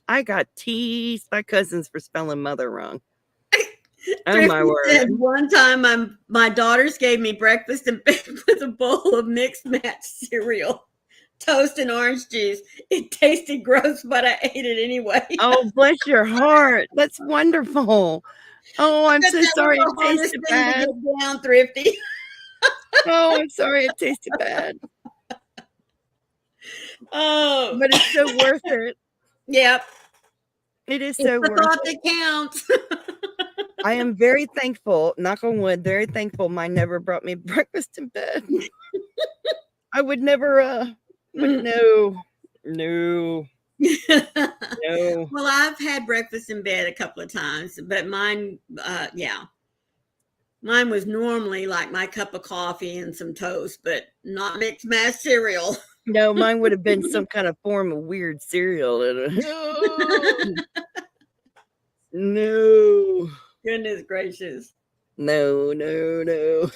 I got teased by cousins for spelling mother wrong. Oh my Thrifty said word. one time my daughters gave me breakfast in bed with a bowl of mixed match cereal, toast and orange juice. It tasted gross, but I ate it anyway. Oh, bless your heart. That's wonderful. Oh, I'm But so that was sorry it the hardest tasted thing to bad. get down, Thrifty. Oh, I'm sorry it tasted bad. Oh, But it's so worth it. yep. It is It's so the worth thought it. that counts. I am very thankful, knock on wood, very thankful mine never brought me breakfast in bed. I would never, but no, no, no. Well, I've had breakfast in bed a couple of times, but mine, yeah, mine was normally like my cup of coffee and some toast, but not mixed mash cereal. No, mine would have been some kind of form of weird cereal. No, Goodness gracious. no, no, no.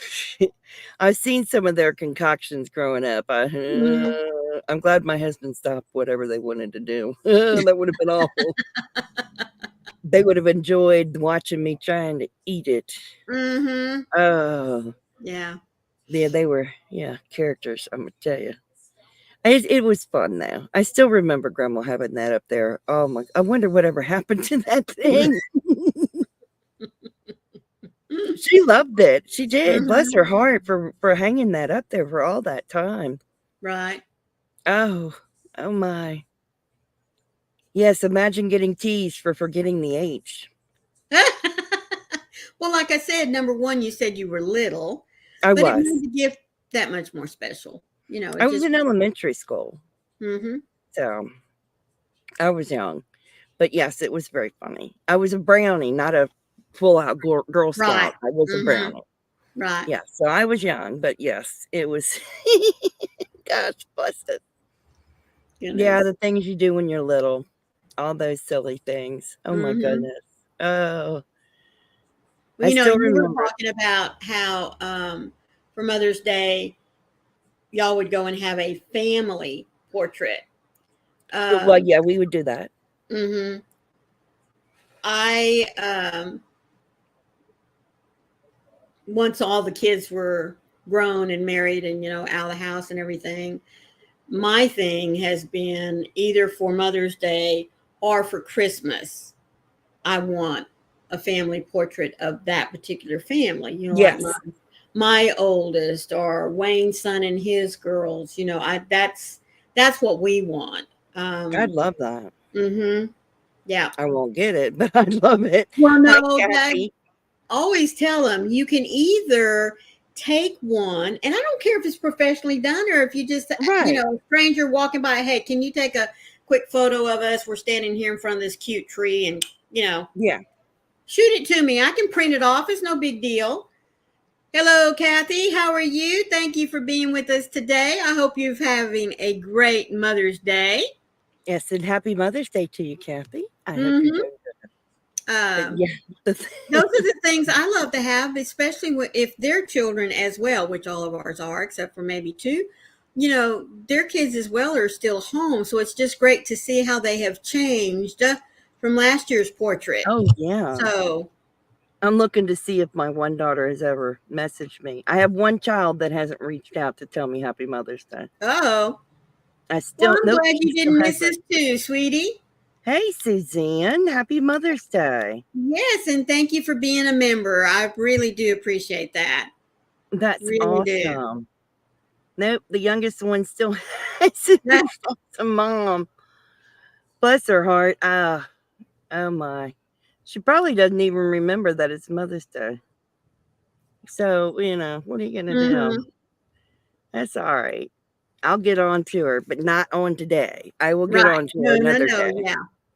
I've seen some of their concoctions growing up. Mhm. I'm glad my husband stopped whatever they wanted to do. That would have been awful. They would have enjoyed watching me trying to eat it. Mhm. Oh, Yeah. yeah, they were, yeah, characters, I'm gonna tell you. It was fun though. I still remember grandma having that up there. Oh my, I wonder whatever happened to that thing. She loved it. She did. Bless Mhm. her heart for hanging that up there for all that time. Right. Oh, oh my. Yes, imagine getting teased for forgetting the H. Well, like I said, number one, you said you were little, I but it was. made the gift that much more special. I It was just. in elementary school, Mhm. so I was young. But yes, it was very funny. I was a brownie, not a full out Girl Right. Scout. I was a Mhm. brownie. Right. Yeah, so I was young, but yes, it was. Gosh, bless it. Yeah, Goodness. the things you do when you're little, all those silly things. Oh my Mhm. goodness. Oh, Well, I still you were remember. talking about how for Mother's Day, y'all would go and have a family portrait. Well, Um, yeah, we would do that. hmm I once all the kids were grown and married and out of the house and everything, my thing has been either for Mother's Day or for Christmas. I want a family portrait of that particular family. Like Yes, my oldest or Wayne's son and his girls. I that's what we want. I'd Um, love that. hmm Yeah. I won't get it, but I'd love it. Well, Hi, no, that Kathy. always tell them you can either take one, and I don't care if it's professionally done or if you just, Right. a stranger walking by, hey, can you take a quick photo of us? We're standing here in front of this cute tree and, Yeah. shoot it to me. I can print it off. It's no big deal. Hello, Kathy. How are you? Thank you for being with us today. I hope you're having a great Mother's Day. Yes, and happy Mother's Day to you, Kathy. I hope you're Mm-hmm. doing good. But Um, yeah, those are the things I love to have, especially if their children as well, which all of ours are, except for maybe two. Their kids as well are still home, so it's just great to see how they have changed from last year's portrait. oh yeah. So, I'm looking to see if my one daughter has ever messaged me. I have one child that hasn't reached out to tell me Happy Mother's Day. oh, I well, still I'm nope, glad she you still didn't miss hasn't. us too, sweetie. Hey Suzanne, Happy Mother's Day. Yes, and thank you for being a member. I really do appreciate that. That's Really do. awesome. Nope, the youngest one still hasn't That, responded to mom. Bless her heart. Ah, oh my. She probably doesn't even remember that it's Mother's Day. So, what are you gonna do? mm-hmm. That's all right. I'll get on to her, but not on today. I will get Right. on to her No, no, another no. day. Yeah.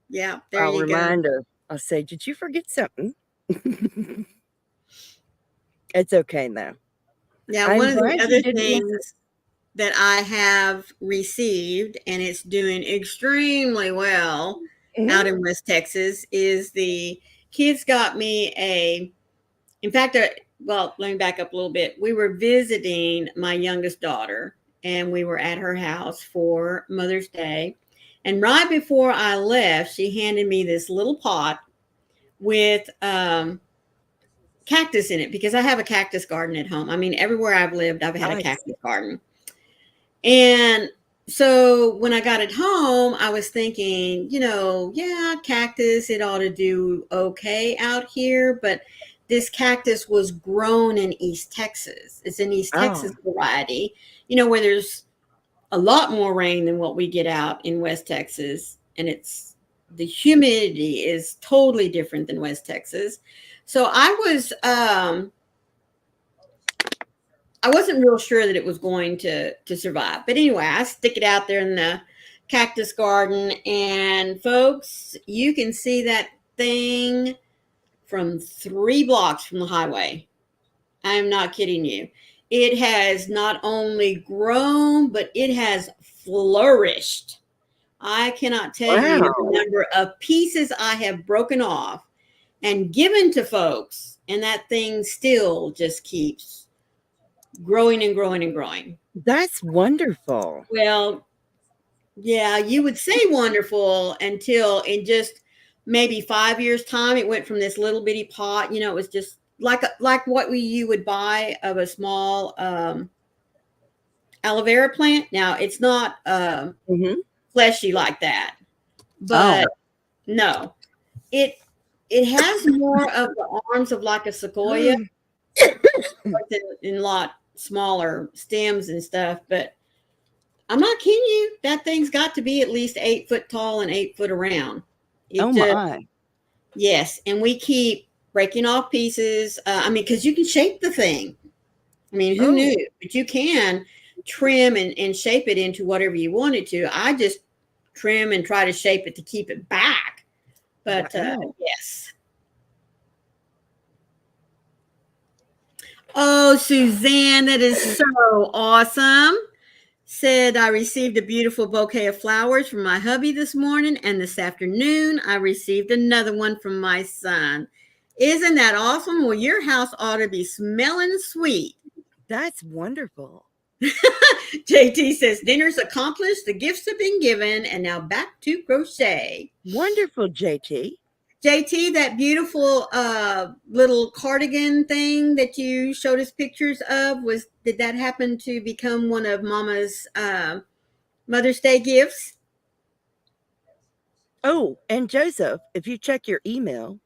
Yeah. There I'll you go. remind her. I'll say, "Did you forget something?" It's okay though. Yeah. One I'm of the glad you other didn't miss it. things that I have received, and it's doing extremely well out Mhm. in West Texas, is the kids got me in fact, well, let me back up a little bit. We were visiting my youngest daughter, and we were at her house for Mother's Day. And right before I left, she handed me this little pot with cactus in it because I have a cactus garden at home. I mean, everywhere I've lived, I've had a Nice. cactus garden. And so when I got it home, I was thinking, yeah, cactus, it ought to do okay out here. But this cactus was grown in East Texas. It's an East Texas Oh, variety, where there's a lot more rain than what we get out in West Texas. And the humidity is totally different than West Texas. So I wasn't real sure that it was going to survive. But anyway, I stick it out there in the cactus garden, and folks, you can see that thing from 3 blocks from the highway. I am not kidding you. It has not only grown, but it has flourished. I cannot tell you the wow. number of pieces I have broken off and given to folks, and that thing still just keeps growing and growing and growing. That's wonderful. Well, yeah, you would say wonderful until in just maybe 5 years' time, it went from this little bitty pot. It was just like what you would buy of a small aloe vera plant. Now it's not Mhm. fleshy like that, Oh. but no, it it has more of the arms of like a sequoia, but in a lot smaller stems and stuff. But I'm not kidding you. That thing's got to be at least 8 foot tall and 8 foot around. Oh It just, my. yes. And we keep breaking off pieces. I mean, because you can shape the thing. I mean, who Oh, knew? But you can trim and shape it into whatever you want it to. I just trim and try to shape it to keep it back. But wow. yes. Oh, Suzanne, that is so awesome. Said I received a beautiful bouquet of flowers from my hubby this morning, and this afternoon I received another one from my son. Isn't that awesome? Well, your house ought to be smelling sweet. That's wonderful. JT says, dinner's accomplished, the gifts have been given, and now back to crochet. Wonderful, JT. JT, that beautiful little cardigan thing that you showed us pictures of, did that happen to become one of Mama's Mother's Day gifts? Oh, and Joseph, if you check your email,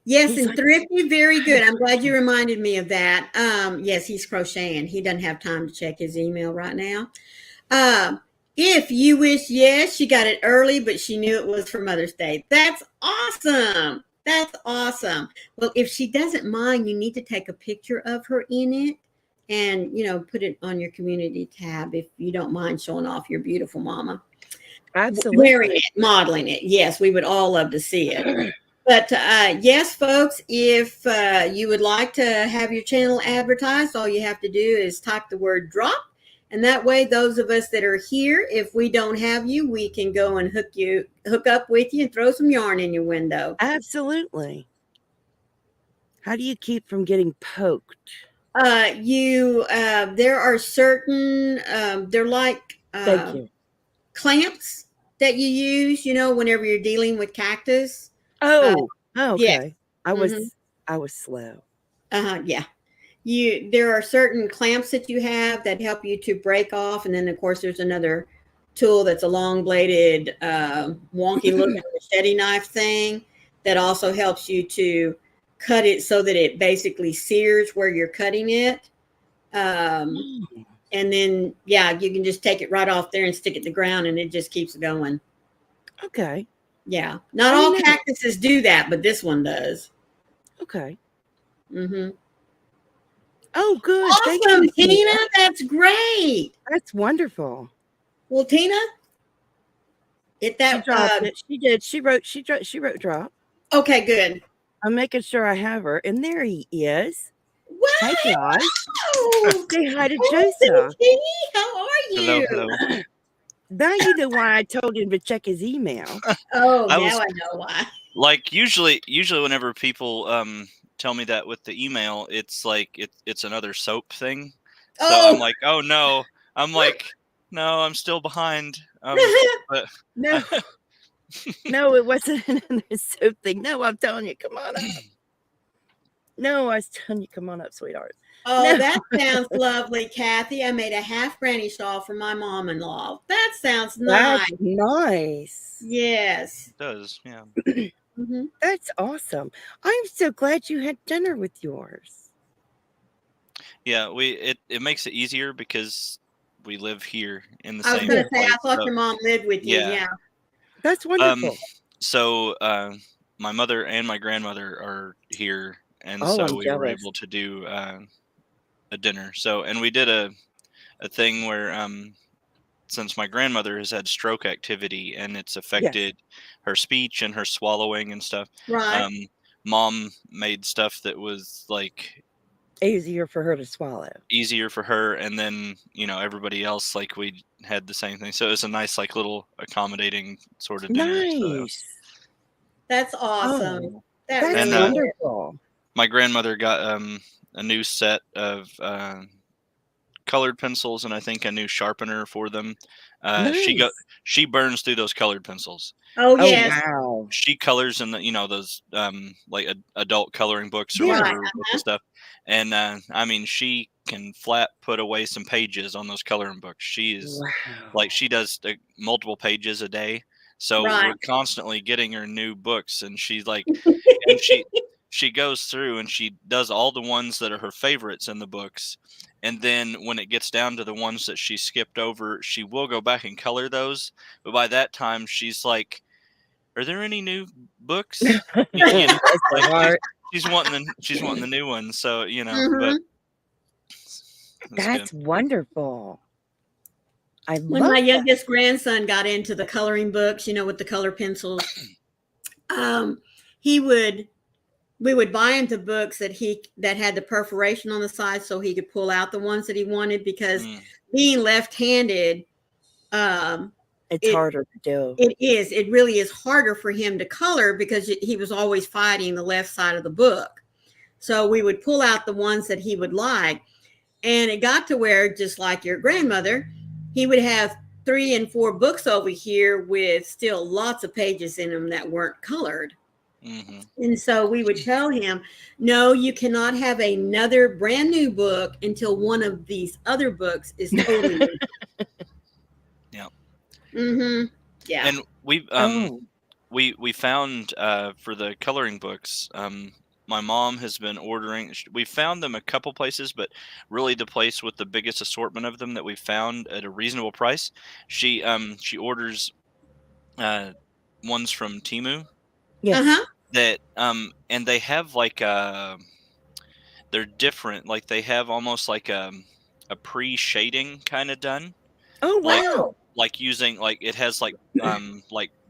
Yes, he's and like, thrifty, very good. I'm glad you reminded me of that. Yes, he's crocheting. He doesn't have time to check his email right now. Um, if you wish, yes, she got it early, but she knew it was for Mother's Day. That's awesome. That's awesome. Well, if she doesn't mind, you need to take a picture of her in it and, put it on your community tab if you don't mind showing off your beautiful mama. Wearing absolutely. it, modeling it. Yes, we would all love to see it. But yes, folks, if you would like to have your channel advertised, all you have to do is type the word drop. And that way, those of us that are here, if we don't have you, we can go and hook up with you and throw some yarn in your window. Absolutely. How do you keep from getting poked? There are certain, they're like Thank you. clamps that you use, whenever you're dealing with cactus. Oh, Yes. okay. I was slow. Yeah. There are certain clamps that you have that help you to break off, and then of course there's another tool that's a long bladed wonky looking machete knife thing that also helps you to cut it so that it basically sears where you're cutting it, and then you can just take it right off there and stick it to the ground and it just keeps going. Okay. Yeah, not I all know. cactuses do that, but this one does. Okay. Mm-hmm. Oh, good. Thank Awesome, you, Tina. Tina. That's great. That's wonderful. Well, Tina, hit She that. dropped it. She did. She wrote drop. Okay, good. I'm making sure I have her. And there he is. Wow. Hi, Josh. Hello, Say hi to Joseph. Tina. How are Hello, you? hello. Now you know why I told him to check his email. Oh, I now was I know why. like usually whenever people tell me that with the email, it's like it's another soap thing. So I'm Oh, like, oh no. I'm like, no, I'm still behind. But No, no, it wasn't another soap thing. No, I'm telling you, come on up. No, I was telling you, come on up, sweetheart. oh, No, that sounds lovely, Kathy. I made a half granny shawl for my mom-in-law. That sounds that's nice. nice. Yes. it does, yeah. Mm-hmm. That's awesome. I'm so glad you had dinner with yours. Yeah, it makes it easier because we live here in the I was same going to say, place. I thought So your mom lived with you. yeah. Yeah. That's Um wonderful. so my mother and my grandmother are here, and Oh, so I'm we were jealous. able to do a dinner. So, and we did a thing where since my grandmother has had stroke activity and it's Yes, affected her speech and her swallowing and stuff, Right. um, mom made stuff that was like easier for her to swallow. easier for her, and then everybody else, like, we had the same thing, so it was a nice, like, little accommodating sort of dinner. So that was, Nice. That's awesome. Oh, That that's and really is. wonderful. my grandmother got a new set of colored pencils, and I think a new sharpener for them. Nice. She burns through those colored pencils. Oh, Oh, yes. wow. She colors in the those like adult coloring books or Yeah. Right. whatever with the stuff, and I mean, she can flat put away some pages on those coloring books. She is like, Wow. she does multiple pages a day, so Right. we're constantly getting her new books, and she's like, and she goes through and she does all the ones that are her favorites in the books, and then when it gets down to the ones that she skipped over, she will go back and color those, but by that time she's like, are there any new books? You know, Bless her like, heart. she's wanting the new one, so, but Mm-hmm. it's good. That's wonderful. I When love my that. youngest grandson got into the coloring books, with the color pencils, um, he would we would buy him the books that had the perforation on the side so he could pull out the ones that he wanted, because Mm, being left-handed, Um, It's it harder to do. it is. It really is harder for him to color because he was always fighting the left side of the book. So we would pull out the ones that he would like. And it got to where, just like your grandmother, he would have 3 and 4 books over here with still lots of pages in them that weren't colored. Mm-hmm. And so we would tell him, no, you cannot have another brand new book until one of these other books is totally. Yeah. Mm-hmm. Yeah. And Oh, we found for the coloring books, my mom has been ordering. We found them a couple places, but really the place with the biggest assortment of them that we found at a reasonable price. She orders uh, ones from Timu yes. Uh-huh. that and they have like they're different. Like they have almost like a pre shading kind of done. Oh, Like wow. using like it has like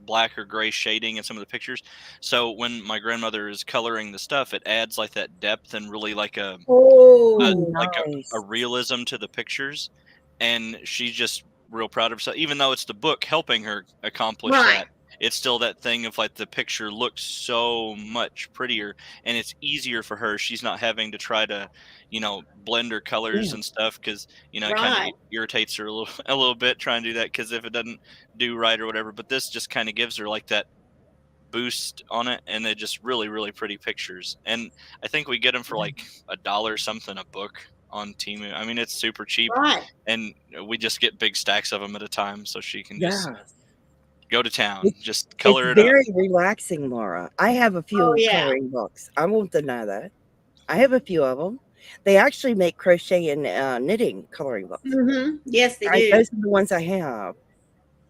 black or gray shading in some of the pictures. So when my grandmother is coloring the stuff, it adds like that depth and really like Oh, a Nice. realism to the pictures. And she's just real proud of herself. Even though it's the book helping her accomplish right. that, it's still that thing of like the picture looks so much prettier and it's easier for her. She's not having to try to, blend her colors Yeah. and stuff because it kind of Right. irritates her a little a little bit trying to do that because if it doesn't do right or whatever. But this just kind of gives her like that boost on it, and they're just really really pretty pictures. And I think we get them for like $1 something a book on Timu. I mean, it's super cheap, Right. and we just get big stacks of them at a time, so she can just Yeah. go to town, It, just it's color it up. very relaxing, Laura. I have a Oh, few yeah. coloring books. I won't deny that. I have a few of them. They actually make crochet and knitting coloring books. Mm-hmm. Yes, they I, do. those are the ones I have.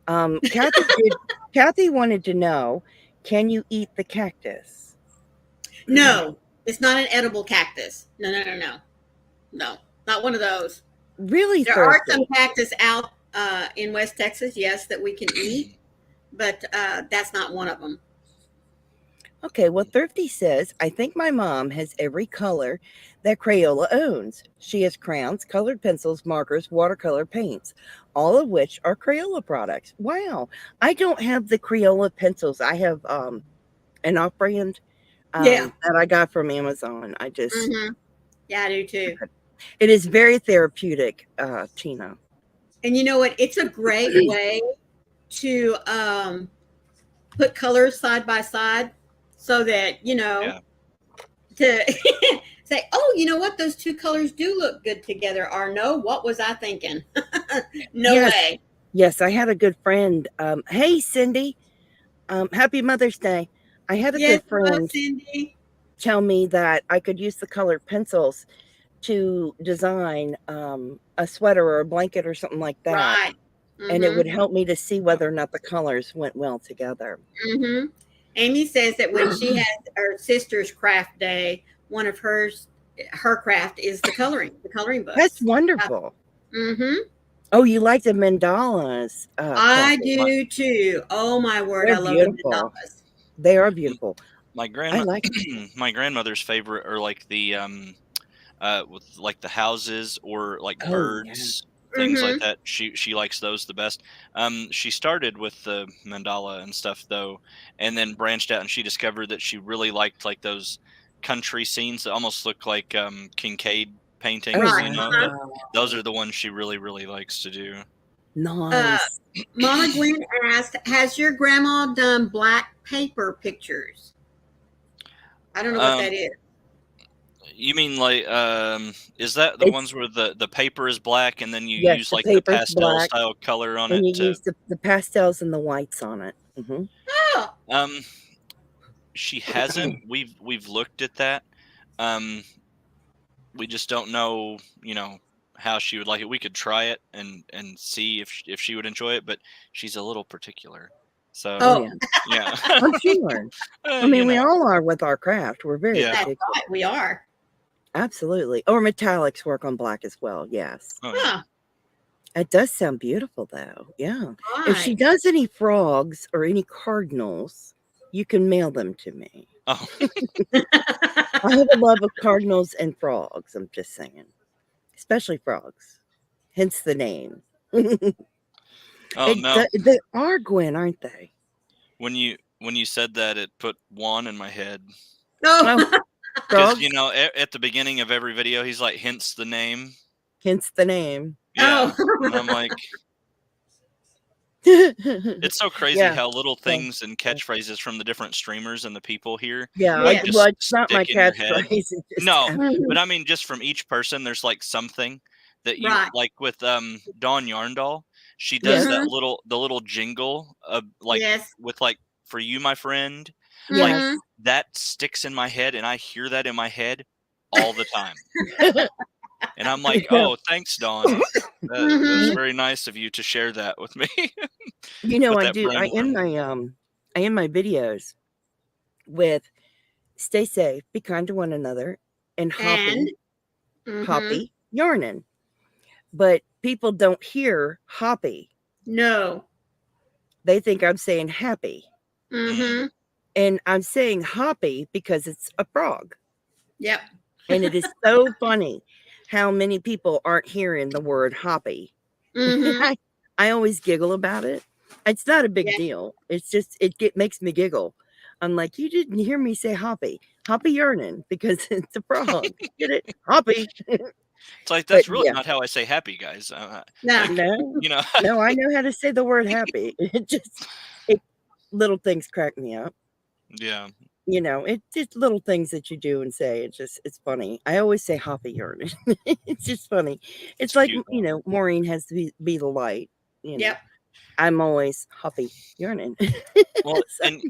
Kathy did. Kathy wanted to know, can you eat the cactus? No, it's not an edible cactus. No, no, no, no. No, not one of those. Really There are some thirsty. cactus out in West Texas, yes, that we can eat, but that's not one of them. Okay, well, Thrifty says, I think my mom has every color that Crayola owns. She has crayons, colored pencils, markers, watercolor paints, all of which are Crayola products. Wow. I don't have the Crayola pencils. I have an off brand Yeah. that I got from Amazon. I just, Mm-hmm. Yeah, I do too. it is very therapeutic, Tina. And you know what? It's a great way to put colors side by side so that, Yeah. to say, oh, you know what? Those two colors do look good together. Or no, what was I thinking? No Yes, way. yes, I had a good friend. Hey, Cindy, happy Mother's Day. I had a Yes, good hello, friend Cindy. tell me that I could use the colored pencils to design a sweater or a blanket or something like that. Right. And it Mm-hmm. would help me to see Yep. whether or not the colors went well together. Mm-hmm. Amy says that when she has her sister's craft day, one of her craft is the coloring That's books. wonderful. Mm-hmm. Oh, you like the mandalas, I Kathy? My do too. Oh my word, They're I love the beautiful. mandalas. They are beautiful. my I grandma like. my grandmother's favorite are like the with like the houses or like Oh yeah. birds, things like Mm-hmm. that. She likes those the best. She started with the mandala and stuff though, and then branched out, and she discovered that she really liked like those country scenes that almost look like Kincaid Oh paintings. Right. You know that wow. those are the ones she really really likes to do. Uh, Nice. Mama Gwen asked, "Has your grandma done black paper pictures?" I don't know what Um, that is. you mean like is that the It's ones where the paper is black and then you yes, use the like the paper's pastel black, style color on and it you to use the pastels and the whites on it. Oh, um she hasn't. We've looked at that. Um, we just don't know, how she would like it. We could try it and see if she would enjoy it, but she's a little particular. Oh So, oh, yeah, yeah. I'm sure. I You mean, we know. all are with our craft. We're very Yeah. that's particular. right. We are. Absolutely. Or metallics work on black as well. Yes. Oh, yeah. Huh. It does sound beautiful though. Yeah. If she Right. does any frogs or any cardinals, you can mail them to me. Oh, I have a love of cardinals and frogs. I'm just saying, especially frogs, hence the name. Oh no! They are, Gwen, aren't they? When you said that, it put Juan in my head Oh, Oh, because frogs. at the beginning of every video, he's like hints the name. Hence the name. Yeah, and I'm oh. like, it's so crazy Yeah. how little So, things and catchphrases from the different streamers and the people here yeah. like Yes. Well, just it's not my stick in your head. catchphrase. It just No, happened. but Mhm. I mean, just from each person, there's like something that you Right. like with Dawn Yarndall. She does Yes. that Mhm. little jingle like Yes. with like for you, my friend. Like Yes. Mhm. that sticks in my head, and I hear that in my head all the time. And I'm like, Yeah. oh, thanks, Dawn. That's Mhm. very nice of you to share that with me. You know, Put I that do. brain from. I end my videos with stay safe, be kind to one another, and And mhm. hoppy yarning. But people don't hear hoppy. No. They think I'm saying happy. Mm. Mhm. And I'm saying hoppy because it's a frog. Yep. And it is so funny how many people aren't hearing the word hoppy. Mhm. I always giggle about it. It's not a big Yeah. deal. It's just makes me giggle. I'm like, you didn't hear me say hoppy, hoppy yearning because it's a frog. Get it, hoppy. It's like But that's really yeah, not how I say happy, guys. No. Like no, you know, no, I know how to say the word happy. It little things crack me up. yeah, You know, it's just little things that you do and say. It's funny. I always say hoppy yearning. It's just funny. it's It's like cute you though. know, Maureen has to be the light. You know, Yep. I'm always hoppy yearning. Well, So, and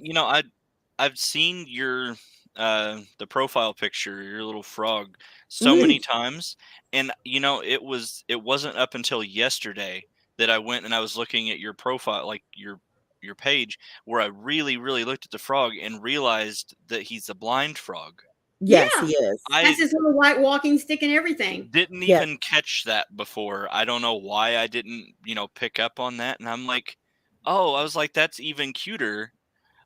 I've seen your the profile picture, your little frog, so many mm, times, and it wasn't up until yesterday that I went and I was looking at your profile, like your page, where I really looked at the frog and realized that he's a blind frog. yes, Yeah. he is. Has I his little white walking stick and everything. didn't Yes. even catch that before. I don't know why I didn't, pick up on that, and I'm like, "Oh," I was like, "That's even cuter."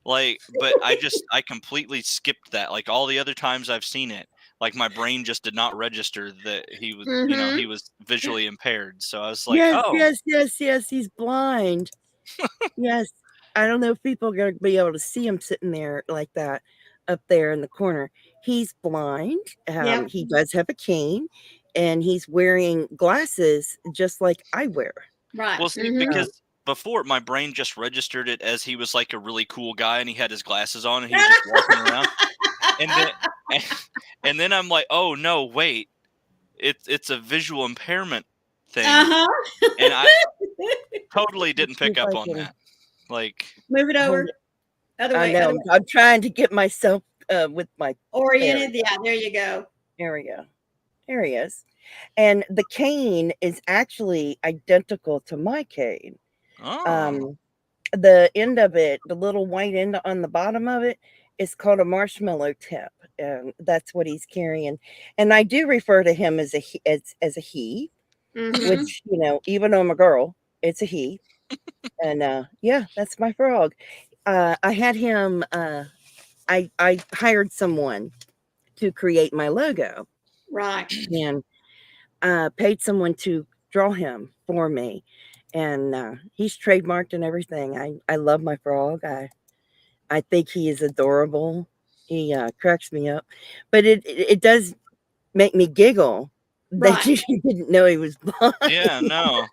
Like, but I completely skipped that. Like all the other times I've seen it, like my brain just did not register that he was, he Mhm. was visually impaired. So I was like, Yes, "Oh, yes, yes, yes. He's blind. Yes. I don't know if people are going to be able to see him sitting there like that up there in the corner. He's blind. Yep. He does have a cane and he's wearing glasses just like I wear. Right. well, see, Mhm. Um, because before my brain just registered it as he was like a really cool guy and he had his glasses on and he was just walking around, and then and, and then I'm like, oh no, wait, it's a visual impairment thing, Uh-huh. and I totally didn't see pick if up I on can that. Like, Move it hold over. it. Other I way. know. Other way. I'm trying to get myself with my. There we Oriented. go. Yeah. There you go. There we go. There he is. And the cane is actually identical to my cane. oh, Um, the end of it, the little white end on the bottom of it, is called a marshmallow tip, and that's what he's carrying. And I do refer to him as as a he, Mhm. which even though I'm a girl, it's a he. And yeah, that's my frog. I had him. I hired someone to create my logo Right. and paid someone to draw him for me. And he's trademarked and everything. I love my frog. I think he is adorable. He cracks me up, but it does make me giggle that Right. you didn't know he was blind. yeah, no.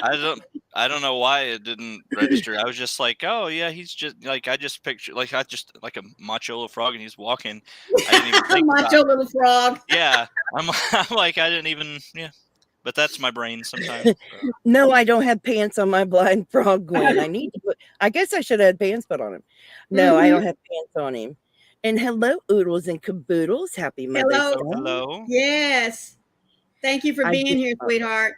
I don't I don't know why it didn't register. I was just like, "Oh, yeah, he's just like I just picture like I just like a macho little frog and he's walking." I didn't even think about. Macho little frog. Yeah. I'm I'm like I didn't even yeah. But that's my brain sometimes. So. No, I don't have pants on my blind frog, Gwen. I need to put. I guess I should have had pants put on him. No, I don't Mhm. have pants on him. And hello, oodles and caboodles. Happy Mother's Hello. Oh, Day. hello. Yes. Thank you for I being do. here, sweetheart.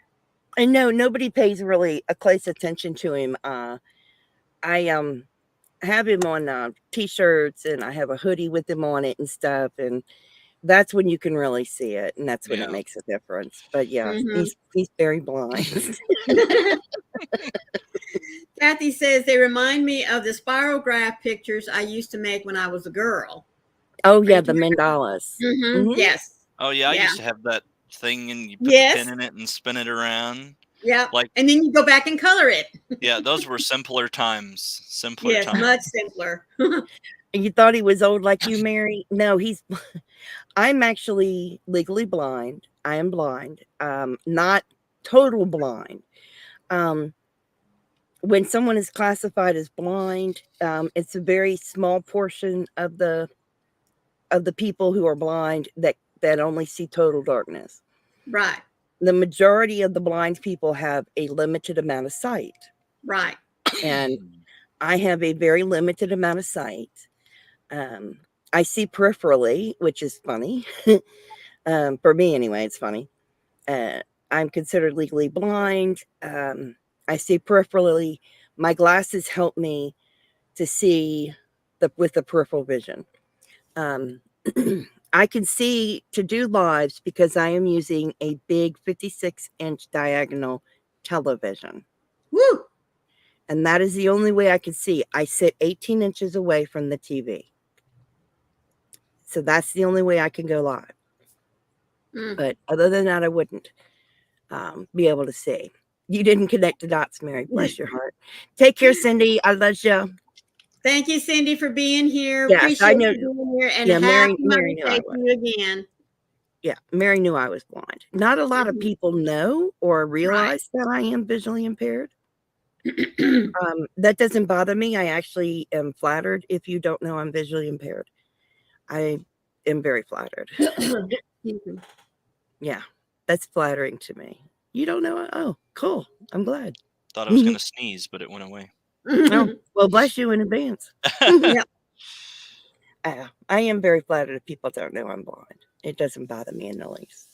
I know nobody pays really a close attention to him. I have him on t-shirts and I have a hoodie with him on it and stuff, and that's when you can really see it, and that's when it Yeah. makes a difference. But yeah, Mhm. he's very blind. Kathy says they remind me of the spiral graph pictures I used to make when I was a girl. Oh yeah, Thank the you. mandalas. Mm-hmm. Hmm. Yes. Oh, yeah, I Yeah. used to have that thing and you put the pin Yes. in it and spin it around. Yeah. Like, And then you go back and color it. yeah, those were simpler times. Simpler Yes, times. much simpler. And you thought he was old like you, Mary? No, he's. I'm actually legally blind. I am blind. Not total blind. When someone is classified as blind, it's a very small portion of the people who are blind that only see total darkness. Right. The majority of the blind people have a limited amount of sight. Right. And I have a very limited amount of sight. I see peripherally, which is funny. For me anyway, it's funny. I'm considered legally blind. I see peripherally. My glasses help me to see with the peripheral vision. I can see to do lives because I am using a big 56-inch diagonal television. Woo. And that is the only way I can see. I sit 18 inches away from the TV. So that's the only way I can go live. But other than that, I wouldn't be able to see. You didn't connect the dots, Mary. Bless your heart. Take care, Cindy. I love you. Thank you, Cindy, for being here. Yes, Appreciate I know. you being here. And Yeah, happy Mary Mother's knew I Day to was. you again. Yeah, Mary knew I was blind. Not a lot of people know or realize that I am visually impaired. That doesn't bother me. I actually am flattered if you don't know I'm visually impaired. I am very flattered. Yeah, that's flattering to me. You don't know? Oh, cool. I'm glad. Thought I was going to sneeze, but it went away. Oh, well, bless you in advance. Yep. I am very flattered if people don't know I'm blind. It doesn't bother me in the least.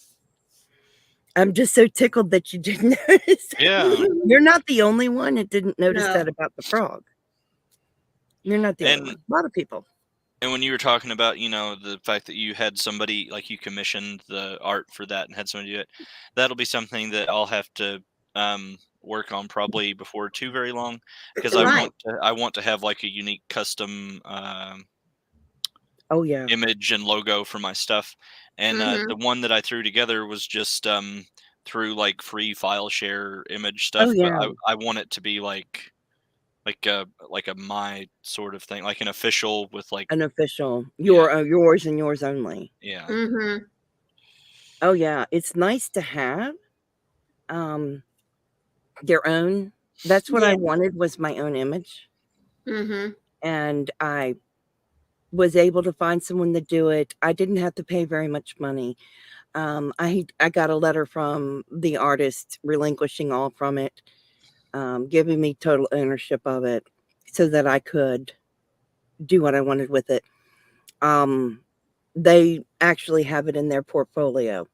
I'm just so tickled that you didn't notice. Yeah. You're not the only one that didn't notice No. that about the frog. You're not the only And one. A lot of people. and when you were talking about, the fact that you had somebody, like, you commissioned the art for that and had somebody do it, that'll be something that I'll have to work on probably before too very long, because Right. I want to have like a unique custom Oh, yeah. image and logo for my stuff. And the one that I threw together was just through like free file share image stuff, Oh, but yeah. I want it to be like a my sort of thing, like an official with like, An official. Yeah. Yours and yours only. yeah. Mm-hmm. Oh, yeah. It's nice to have their own. That's what I Yeah. wanted, was my own image. Mm-hmm. And I was able to find someone to do it. I didn't have to pay very much money. I got a letter from the artist relinquishing all from it, giving me total ownership of it so that I could do what I wanted with it. They actually have it in their portfolio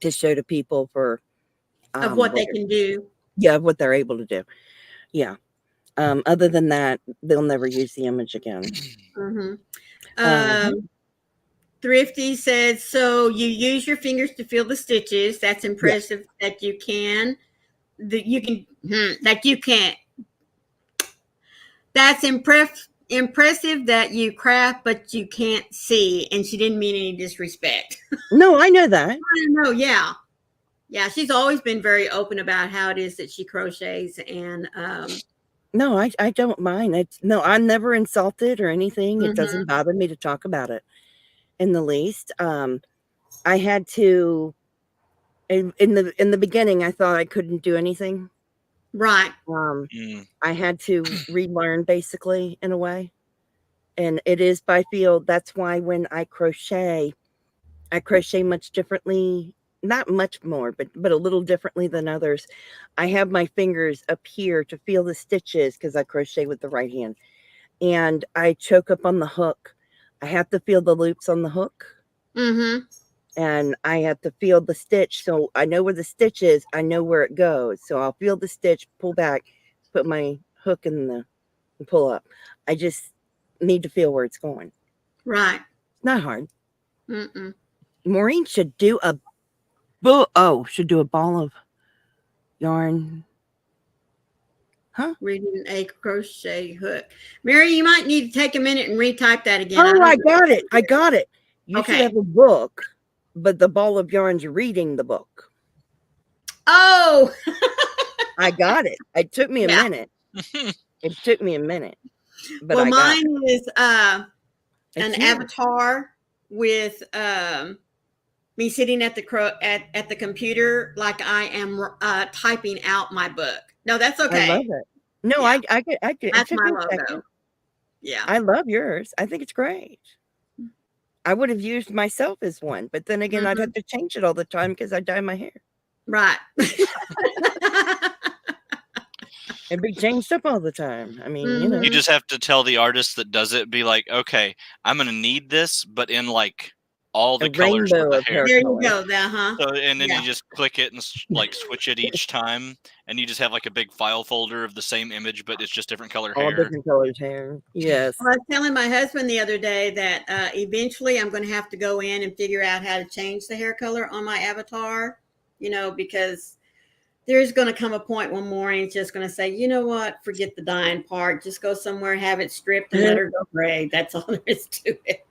to show to people for Of what they can do. Yeah, what they're able to do. Yeah. Other than that, they'll never use the image again. Mm-hmm. Thrifty says, so you use your fingers to feel the stitches. That's impressive that you can. That's impressive that you craft, but you can't see. And she didn't mean any disrespect. No, I know that. I know, yeah. Yeah, she's always been very open about how it is that she crochets. And no, I don't mind. I'm never insulted or anything. It doesn't bother me to talk about it in the least. I had to in the beginning, I thought I couldn't do anything. Right. I had to relearn basically in a way. And it is by feel. That's why when I crochet much differently, not much more, but a little differently than others. I have my fingers up here to feel the stitches because I crochet with the right hand. And I choke up on the hook. I have to feel the loops on the hook. And I have to feel the stitch. So I know where the stitch is. I know where it goes. So I'll feel the stitch, pull back, put my hook in and pull up. I just need to feel where it's going. Right. Not hard. Maureen should do a ball of yarn. Huh? Reading a crochet hook. Mary, you might need to take a minute and retype that again. Oh, I got it. I got it. You Okay. should have a book, but the ball of yarn's reading the book. Oh, I got it. It took me a Yeah. minute. It took me a minute, but Well, I got mine it. is It's an you. avatar with me sitting at at the computer like I am typing out my book. No, that's I love okay. it. No, Yeah, I get it that's took my me a second. logo. Yeah. I love yours. I think it's great. I would have used myself as one, but then again, I'd Hmm. have to change it all the time because I dye my hair. Right. It'd be changed up all the time. I mean, you know. You Mhm. just have to tell the artist that does it, be like, okay, I'm gonna need this, but in like all A the colors of rainbow the of hair. hair There you color. go. Uh-huh. So, and then Yeah. you just click it and like switch it each time, and you just have like a big file folder of the same image, but it's just different color All hair. different colors hair. Yes. Well, I was telling my husband the other day that eventually I'm going to have to go in and figure out how to change the hair color on my avatar, because there's going to come a point one morning it's just going to say, you know what, forget the dyeing part, just go somewhere, have it stripped, and let her go gray. That's all there is to it.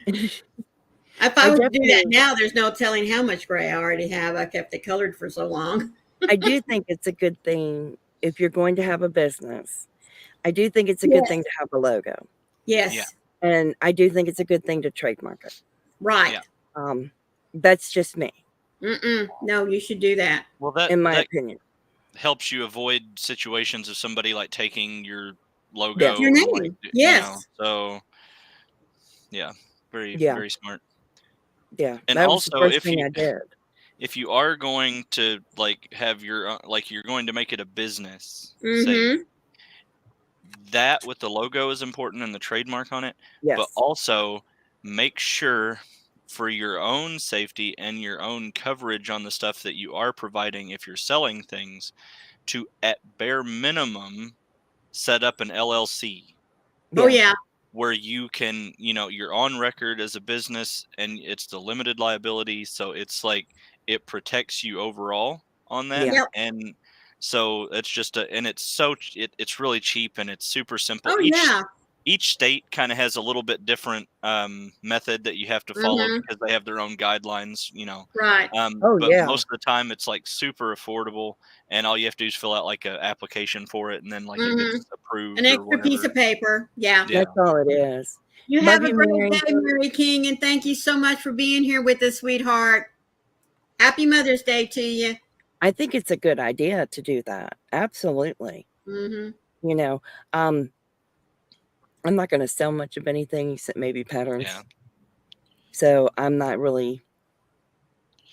If I was to do that now, there's no telling how much gray I already have. I kept it colored for so long. I do think it's a good thing if you're going to have a business. I do think it's a good Yes. thing to have a logo. Yes. Yeah. And I do think it's a good thing to trademark it. Right. Yeah. That's just me, No, you should do that. Well, that in my that opinion. helps you avoid situations of somebody like taking your logo Yes. Your and name. like, Yes. so yeah, very Yeah. very smart. Yeah. And That was the also, first thing I did. if you are going to like have your like you're going to make it a business, say Mm-hmm. that with the logo is important and the trademark on it, but Yes. also make sure for your own safety and your own coverage on the stuff that you are providing if you're selling things, to at bare minimum set up an LLC Oh, Yeah. yeah. where you can, you're on record as a business and it's the limited liability, so it's like it protects you overall on that. Yeah. Yep. And so it's just and it's it's really cheap and it's super simple. Oh, yeah. Each state kind of has a little bit different method that you have to follow Mm-hmm. because they have their own guidelines, Right. Oh, but yeah. most of the time it's like super affordable, and all you have to do is fill out like an application for it, and then like it Mm-hmm. gets approved An or extra piece whatever. of paper. Yeah. Yeah. That's all it is. You Love have a you, great Mary. day, Mary King, and thank you so much for being here with us, sweetheart. Happy Mother's Day to you. I think it's a good idea to do that. Absolutely. Mm-hmm. You know, um, I'm not going to sell much of anything except maybe patterns. Yeah. So I'm not really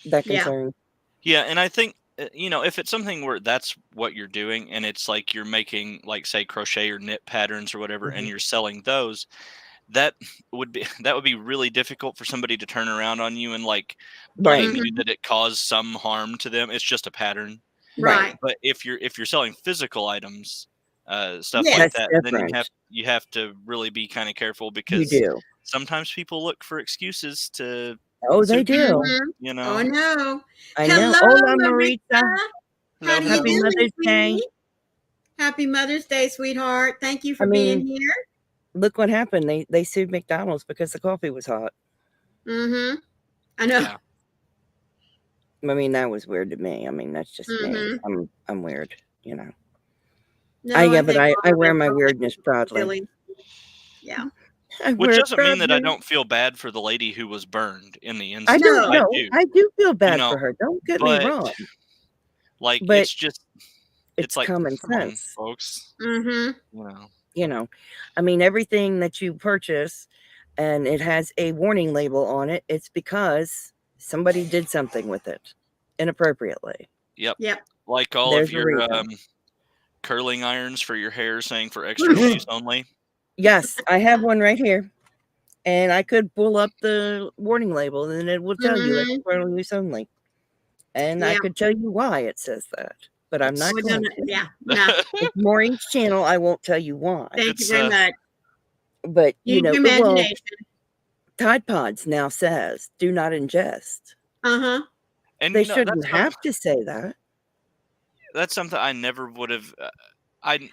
that Yeah. concerned. Yeah, and I think if it's something where that's what you're doing, and it's like you're making like say crochet or knit patterns or whatever, and Mhm. you're selling those, that that would be really difficult for somebody to turn around on you and like Right. blame you that it caused some harm to them. It's just a pattern. Right. But if you're selling physical items, stuff Yes. like That's that, then different. you have to really be kind of careful You because do. sometimes people look for excuses to Oh, they sue people, do. Mm-hmm. Oh, no. I know. Hello, Hola, Marita. Marita. Hello, How do you Happy hello. doing, Mother's Day. sweetie? Happy Mother's Day, sweetheart. Thank you I for being mean, here. look what happened. They sued McDonald's because the coffee was hot. Mm-hmm. I know. Yeah. I mean, that was weird to me. I mean, that's just me. Mm-hmm. I'm weird, you know. No, Yeah, but think I all of wear us my are weirdness proudly. silly. Yeah. I Which wear it doesn't mean that I proudly. don't feel bad for the lady who was burned in the I incident. don't No. know. do. I do feel bad know, for her. Don't get me But wrong. like But it's just it's like common come on, sense. folks. Mm-hmm. You know, I mean, everything that you purchase and it has a warning label on it, it's because somebody did something with it inappropriately. Yep. Yep. Like all There's of a your reason. curling irons for your hair saying for external use only. Yes, I have one right here. And I could pull up the warning label and it will tell you Mm-hmm. external use only. And I Yeah. could tell you why it says that. But I'm not Oh, going no, to. yeah. No. It's Maureen's channel. I won't tell you why. Thank you It's, very much. But, Use your imagination. Tide Pods now says do not ingest. Uh-huh. and They that's shouldn't have to say that. that's something I never would have. I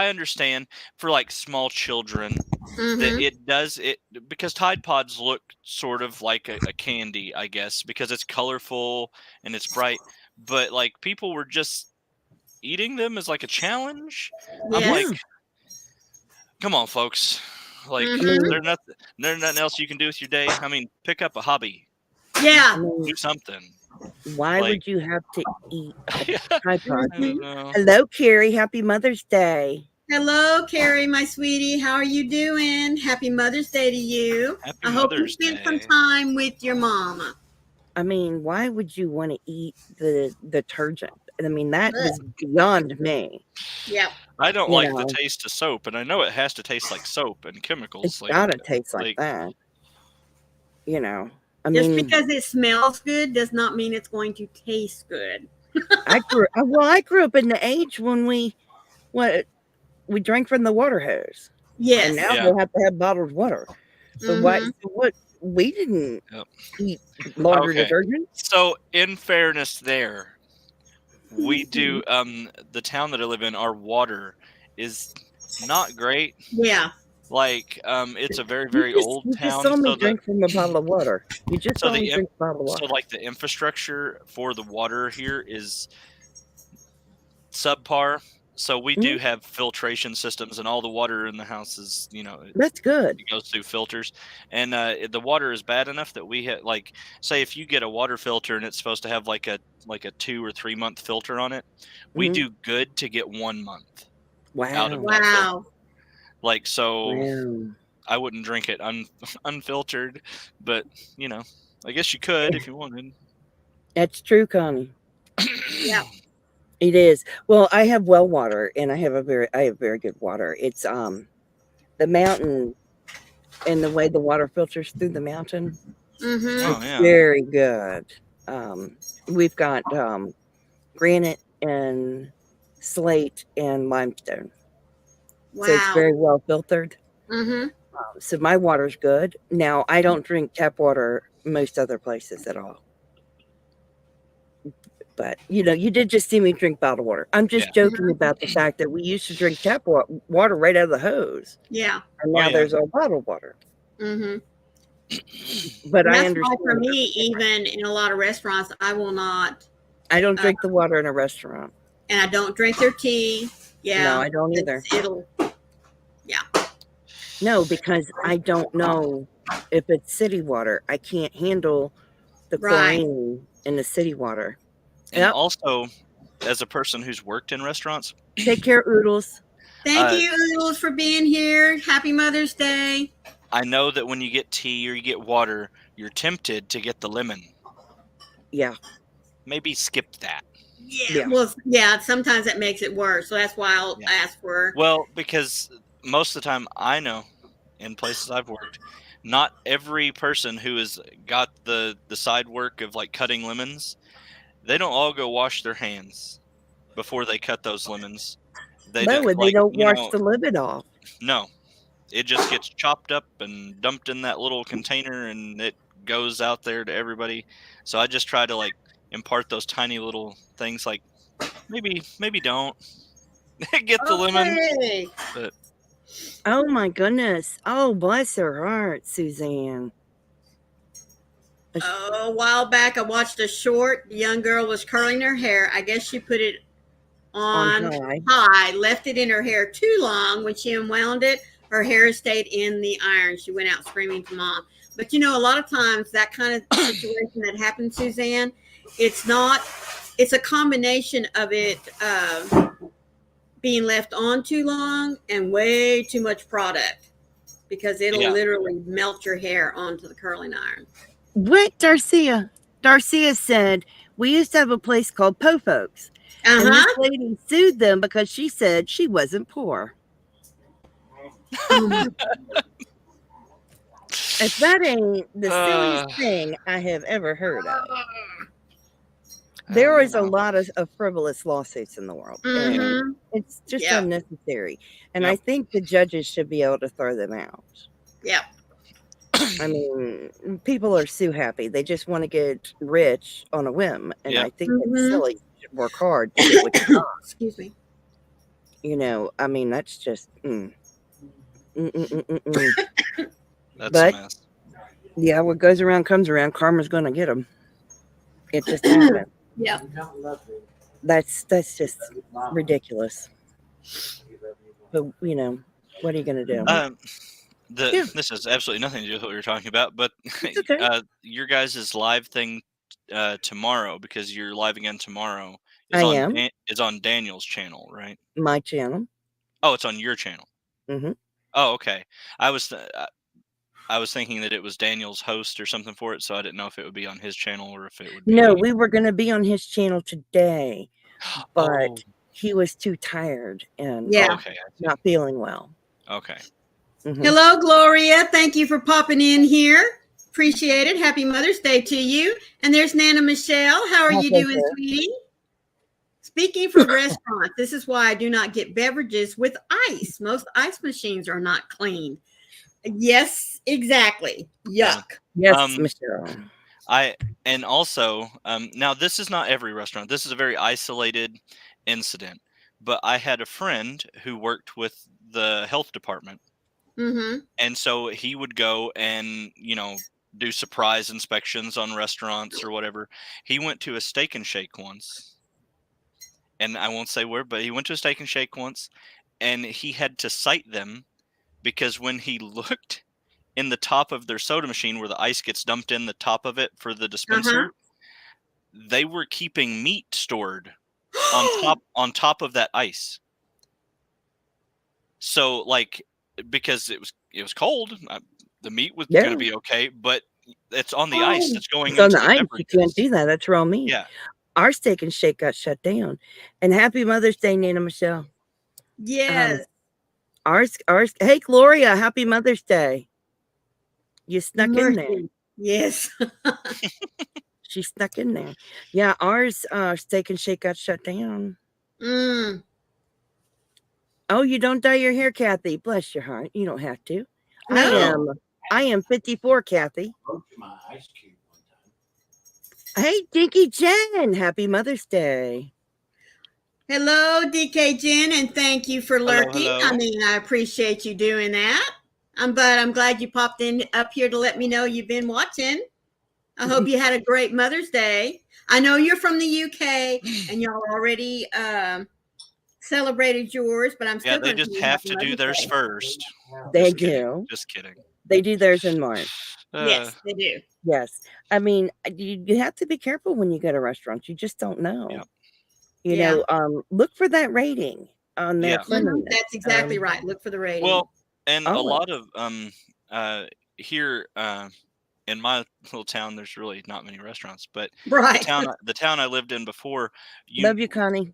understand for like small children that Mm-hmm. it does it because Tide Pods look sort of like a candy, I guess, because it's colorful and it's bright. but like people were just eating them as like a challenge. I'm Yes. like, Yeah. come on, folks. Like, I Mhm. mean, there's nothing else you can do with your day. I mean, pick up a hobby, Yeah. I mean, do something. why Like, would you have to eat a yeah, tripod? I don't know. Hello, Carrie. Happy Mother's Day. Hello, Carrie, my sweetie. How are you doing? Happy Mother's Day to you. Happy I hope you Mother's spent some Day. time with your mama. I mean, why would you want to eat the detergent? I mean, that Ugh. was beyond me. Yep. I don't You like the know, taste of soap, and I know it has to taste like soap and chemicals. it's gotta taste like like that. You know, I Just mean, because it smells good does not mean it's going to taste good. I grew up in the age when we drank from the water hose, and Yes. now Yeah. they have to have bottled water. So Mhm. what? We didn't Yep. eat laundry Okay. detergent. So, in fairness, we do the town that I live in. Our water is not great. Yeah. Like it's a very very old You just town, saw me so drink from a bottle of water. You just so saw the me in- drink a bottle of so water. like the infrastructure for the water here is subpar. So we do Mhm. have filtration systems, and all the water in the house is, That's good. it goes through filters, and the water is bad enough that we have, like, say if you get a water filter and it's supposed to have like a 2 or 3 month filter on it, we Mhm. do good to get 1 month out of Wow. that filter. Wow. Like, so Wow. I wouldn't drink it unfiltered, but I guess you could if you wanted. That's true, Connie. Yep. It is. Well, I have well water, and I have very good water. It's the mountain, and the way the water filters through the mountain. Mhm. Oh It's yeah, very good. We've got granite and slate and limestone, so it's Wow. very well filtered. Mhm. So my water's good. Now I don't drink tap water most other places at all. But you did just see me drink bottled water. I'm yeah, just joking about the fact that we used to drink tap water right out of the hose, Yeah. and oh now yeah, there's all bottled water. Mhm. But And I that's why for understand. me, even in a lot of restaurants, I will not, I don't uh, drink the water in a restaurant. and I don't drink their tea. No, Yeah. I don't either. It'll. Yeah. No, because I don't know if it's city water. I can't handle the Right. chlorine in the city water. and Yep. also as a person who's worked in restaurants, Take care, Oodles. Thank uh, you, Oodles, for being here. Happy Mother's Day. I know that when you get tea or you get water, you're tempted to get the lemon. Yeah. Maybe skip that. Yeah. Yeah. Well, yeah. Sometimes that makes it worse, so that's why I'll Yeah. ask for. Well, because most of the time I know in places I've worked, not every person who has got the side work of like cutting lemons, they don't all go wash their hands before they cut those lemons. They No, don't, and they like, don't wash the lid off. no. It just gets chopped up and dumped in that little container, and it goes out there to everybody. So I just try to like impart those tiny little things, like maybe don't get the lemon, Okay. but Oh my goodness. Oh, bless her heart, Suzanne. A while back, I watched a short. The young girl was curling her hair. I guess she put it On on high. high, left it in her hair too long. When she unwound it, her hair stayed in the iron. She went out screaming to mom. But a lot of times that kind of situation that happens, Suzanne, it's not, it's a combination of it being left on too long and way too much product, because it'll yeah. literally melt your hair onto the curling iron. What, Darcia? Darcia said, we used to have a place called Po Folks, and this Uh-huh. lady sued them because she said she wasn't poor. If that ain't the silliest thing I have ever heard of. There is a lot of frivolous lawsuits in the world, and Mm-hmm. it's just Yep. unnecessary. And I Yep. think the judges should be able to throw them out. Yep. I mean, people are so happy. They just want to get rich on a whim. And Yep. I think Mhm. it's silly. You should work hard to get what you want. Excuse me. I mean, that's just. Mm. That's But a mess. yeah, what goes around comes around. Karma's going to get them. It just happens. Yeah. That's just ridiculous. But what are you going to do? Um, Yeah, this has absolutely nothing to do with what we were talking about, but it's okay. your guys' live thing tomorrow, because you're live again tomorrow, I am is on Daniel's channel, right? my channel. Oh, it's on your channel. Hmm. Oh, okay. I was I was thinking that it was Daniel's host or something for it, so I didn't know if it would be on his channel or if it would No, be. we were going to be on his channel today, Oh, but he was too tired and Yeah. okay. I see. not feeling well. Okay. Mhm. Hello, Gloria. Thank you for popping in here. Appreciate it. Happy Mother's Day to you. And there's Nana Michelle. How are Oh, you thank doing, you. sweetie? Speaking for restaurants, this is why I do not get beverages with ice. Most ice machines are not clean. Yes, exactly. Yeah. Yuck. Yes, Michelle. And also, now this is not every restaurant. This is a very isolated incident. But I had a friend who worked with the health department, Mm-hmm. and so he would go and do surprise inspections on restaurants or whatever. He went to a Steak and Shake once, and I won't say where, but he went to a Steak and Shake once, and he had to cite them because when he looked in the top of their soda machine where the ice gets dumped in the top of it for the dispenser, they were keeping meat stored on top of that ice. So because it was cold, the meat was Yeah. going to be okay, but it's on the ice that's going It's on into the the ice. You can't beverages. do that. That's raw meat. Yeah. Our Steak and Shake got shut down. And happy Mother's Day, Nana Michelle. Yes. Ours. Hey, Gloria, happy Mother's Day. You snuck in there. Mercy. Yes. She snuck in there. Yeah, ours Steak and Shake got shut down. Mm. Oh, you don't dye your hair, Kathy. Bless your heart. You don't have to. No. I am 54, Kathy. Hey, Dinky Jen. Happy Mother's Day. Hello, DK Jen, and thank you for Hello, lurking. hello. I mean, I appreciate you doing that. I'm glad you popped in up here to let me know you've been watching. I hope you had a great Mother's Day. I know you're from the UK and y'all already celebrated yours, but I'm Yeah, still they going to just say have Happy to do Mother's theirs Day. first. They Just kidding. do. Just kidding. They do theirs in March. Yes, they do. Yes. I mean, you have to be careful when you go to restaurants. You just don't know. Yep. Look for that rating on their Yeah. cleanliness. That's exactly right. Look for the rating. Well, and a Always. lot of here in my little town, there's really not many restaurants, but right. the town I lived in before, Love you, Connie.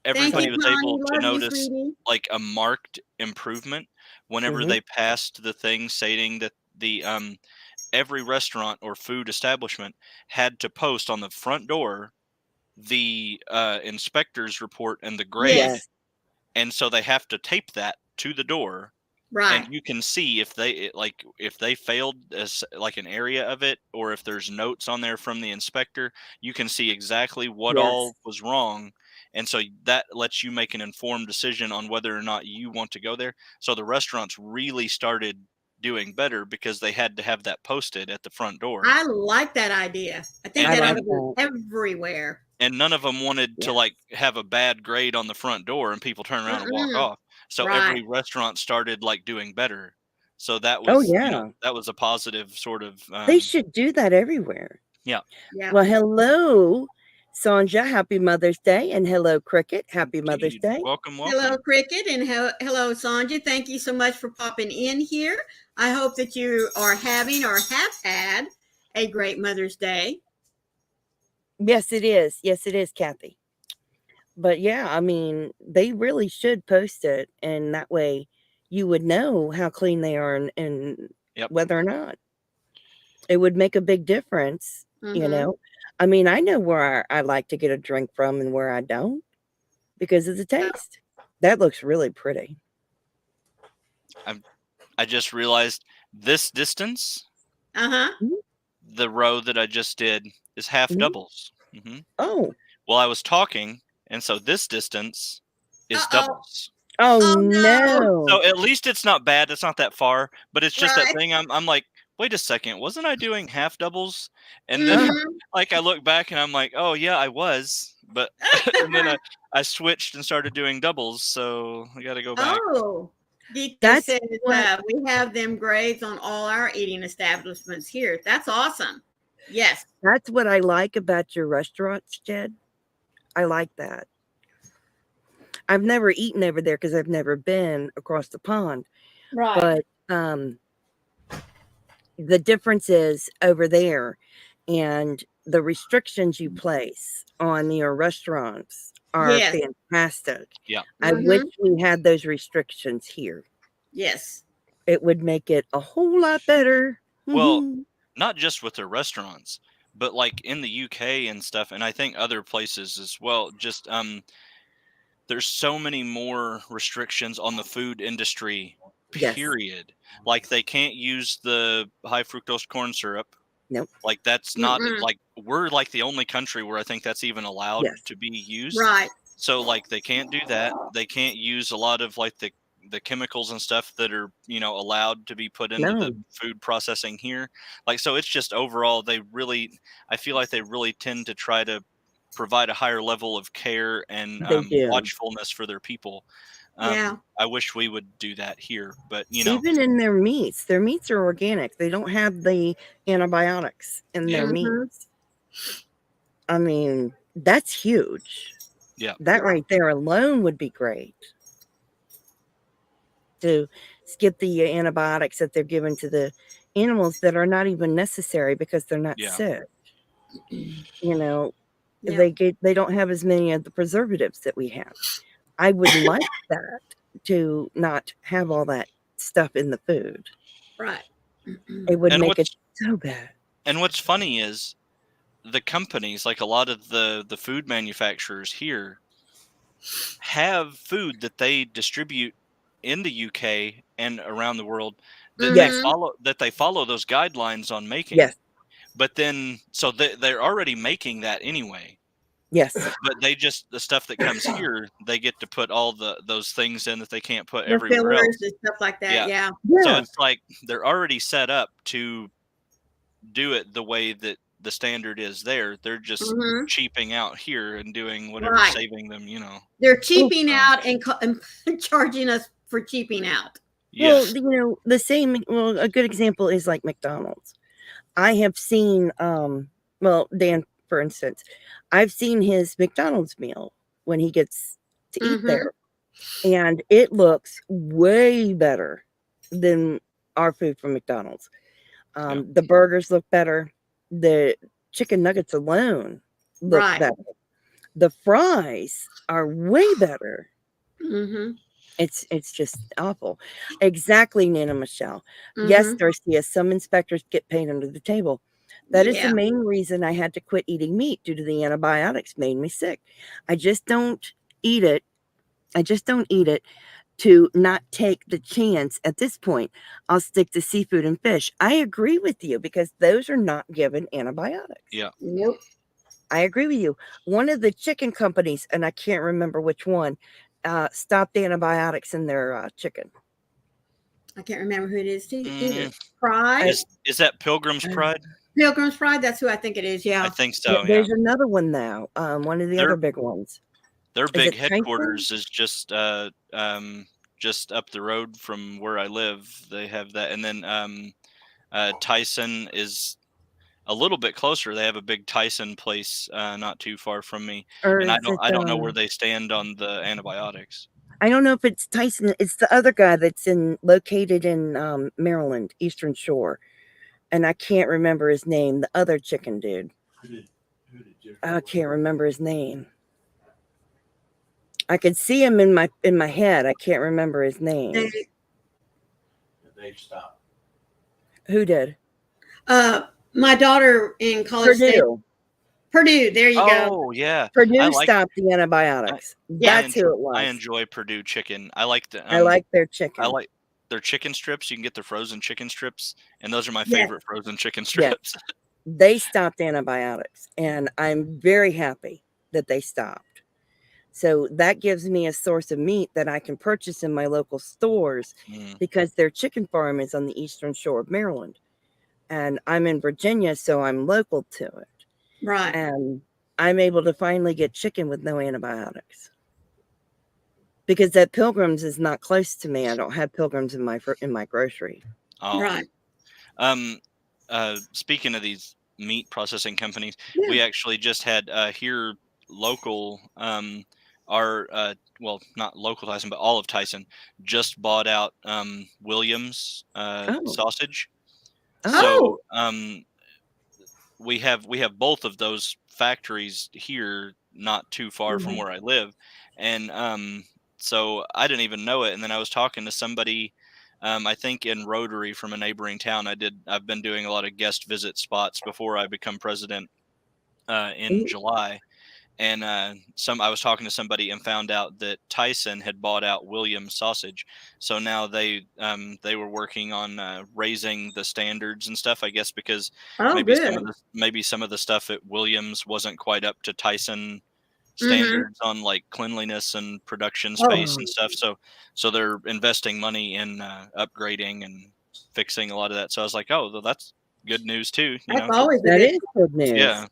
everybody Thank you, was Connie. able to Love you, notice sweetie. like a marked improvement whenever Mhm. they passed the thing stating that the every restaurant or food establishment had to post on the front door the inspector's report and the grade, Yes. and so they have to tape that to the door. Right. And you can see if if they failed as like an area of it, or if there's notes on there from the inspector, you can see exactly what Yes. all was wrong. And so that lets you make an informed decision on whether or not you want to go there. So the restaurants really started doing better because they had to have that posted at the front door. I like that idea. I think And that I ought to be everywhere. and none of them wanted to Yeah. have a bad grade on the front door and people turn around and walk off. So Right. every restaurant started doing better. So that Oh, was yeah. that was a positive sort of They should do that everywhere. yeah. Yeah. Well, hello, Sonja. Happy Mother's Day. And hello, Cricket. Happy Mother's Indeed. Day. Welcome. Hello, Cricket, and hello, Sonja. Thank you so much for popping in here. I hope that you are having or have had a great Mother's Day. Yes, it is. Yes, it is, Kathy. But yeah, I mean, they really should post it, and that way you would know how clean they are and Yep. whether or not. It would make a big difference, you Mhm. know? I mean, I know where I like to get a drink from and where I don't because of the taste. That looks really pretty. I just realized this distance, Uh-huh. the row that I just did, is half Mhm. doubles. Oh. Well, I was talking, and so this distance is doubles. Oh, Oh, no. no. So at least it's not bad. It's not that far, but it's just that Right. thing. I'm like, wait a second, wasn't I doing half doubles? And then Mhm. like I look back and I'm like, oh yeah, I was, but and then I switched and started doing doubles, so I got to go back. Oh, Gita That's says what we have them grades on all our eating establishments here. That's awesome. Yes. that's what I like about your restaurants, Jed. I like that. I've never eaten over there because I've never been across the pond. Right. But the difference is over there and the restrictions you place on your restaurants are Yes. fantastic. Yeah. I wish Mhm. we had those restrictions here. Yes. It would make it a whole lot better. Well, not just with their restaurants, but like in the UK and stuff, and I think other places as well. Just there's so many more restrictions on the food industry. Yes. Period. Like they can't use the high fructose corn syrup. Nope. Like that's not Mm-mm. like we're like the only country where I think that's even allowed Yes. to be used. Right. So like they can't do that. They can't use a lot of like the chemicals and stuff that are, allowed to be put into the No, food processing here. Like so it's just overall I feel like they really tend to try to provide a higher level of care and they do. watchfulness for their people. Yeah. I wish we would do that here, but Even in their meats are organic. They don't have the antibiotics in their yeah, Mhm. meats. I mean, that's huge. yeah, That Right. right there alone would be great to skip the antibiotics that they're given to the animals that are not even necessary because they're not yeah, sick. You know, Yeah. they don't have as many of the preservatives that we have. I would like that to not have all that stuff in the food. Right. It would and make it what's so bad. and what's funny is the companies, like a lot of the food manufacturers here, have food that they distribute in the UK and around the world that they Yes, Mhm. follow those guidelines on making. yes, But then so they're already making that anyway. yes. But they just the stuff that comes here, they get to put all those things in that they can't put The everywhere fillers else. and stuff like that. Yeah. Yeah. So Yeah. it's like they're already set up to do it the way that the standard is there. They're just Mhm. cheaping out here and doing whatever's Right. saving them. They're Oh, cheaping So, out and charging us for cheaping out. well, yes. the same. Well, a good example is like McDonald's. I have seen, well, Dan, for instance, I've seen his McDonald's meal when he gets to eat Mhm. there, and it looks way better than our food from McDonald's. Yeah. The burgers look better. The chicken nuggets alone look Right. better. The fries are way better. Mhm. It's just awful. Exactly, Nana Michelle. Yes, Mhm. Darcia, some inspectors get paid under the table. That is the Yeah. main reason I had to quit eating meat due to the antibiotics made me sick. I just don't eat it. I just don't eat it to not take the chance at this point. I'll stick to seafood and fish. I agree with you because those are not given antibiotics. Yeah. Nope. I agree with you. One of the chicken companies, and I can't remember which one, stopped antibiotics in their chicken. I can't remember who it is either. Mm, Pride? I, is that Pilgrim's uh, Pride? Pilgrim's Pride? That's who I think it is. I Yeah. think so. Yeah. there's another one now. One of the other Their big ones. their Is big it Tyson? headquarters is just up the road from where I live. They have that, and then Tyson is a little bit closer. They have a big Tyson place not too far from me, Or and is it? I don't know where they stand on the antibiotics. I don't know if it's Tyson. It's the other guy that's located in Maryland, Eastern Shore, and I can't remember his name. The other chicken dude. I can't remember his name. I could see him in my head. I can't remember his name. They stopped. Who did? My daughter in College Station. Purdue. Purdue. There you go. Oh yeah, I Purdue like stopped the I, antibiotics. Yeah. That's who it was. I enjoy Purdue chicken. I like the I like their I chicken. like their chicken strips. You can get the frozen chicken strips, and those are my Yes. favorite frozen chicken Yes. strips. They stopped antibiotics, and I'm very happy that they stopped. So that gives me a source of meat that I can purchase in my local stores Mm, because their chicken farm is on the eastern shore of Maryland. and I'm in Virginia, so I'm local to it. Right. And I'm able to finally get chicken with no antibiotics. Because that Pilgrims is not close to me. I don't have Pilgrims in my grocery. Oh, Right. speaking of these meat processing companies, Yeah. we actually just had here local, our well, not local Tyson, but all of Tyson just bought out Williams Oh. sausage. Oh. So we have both of those factories here, not too far from Mhm. where I live, and so I didn't even know it. And then I was talking to somebody, I think in Rotary from a neighboring town. I've been doing a lot of guest visit spots before I become president in Mhm. July, and I was talking to somebody and found out that Tyson had bought out Williams sausage. So now they were working on raising the standards and stuff, I guess, because Oh, good. maybe some of the stuff at Williams wasn't quite up to Tyson Mm-hmm. standards on like cleanliness and production Oh, space and stuff. So they're investing money in upgrading and fixing a lot of that. So I was like, oh, well, that's good news too, that's 'cause- always a That good. is good news. yeah.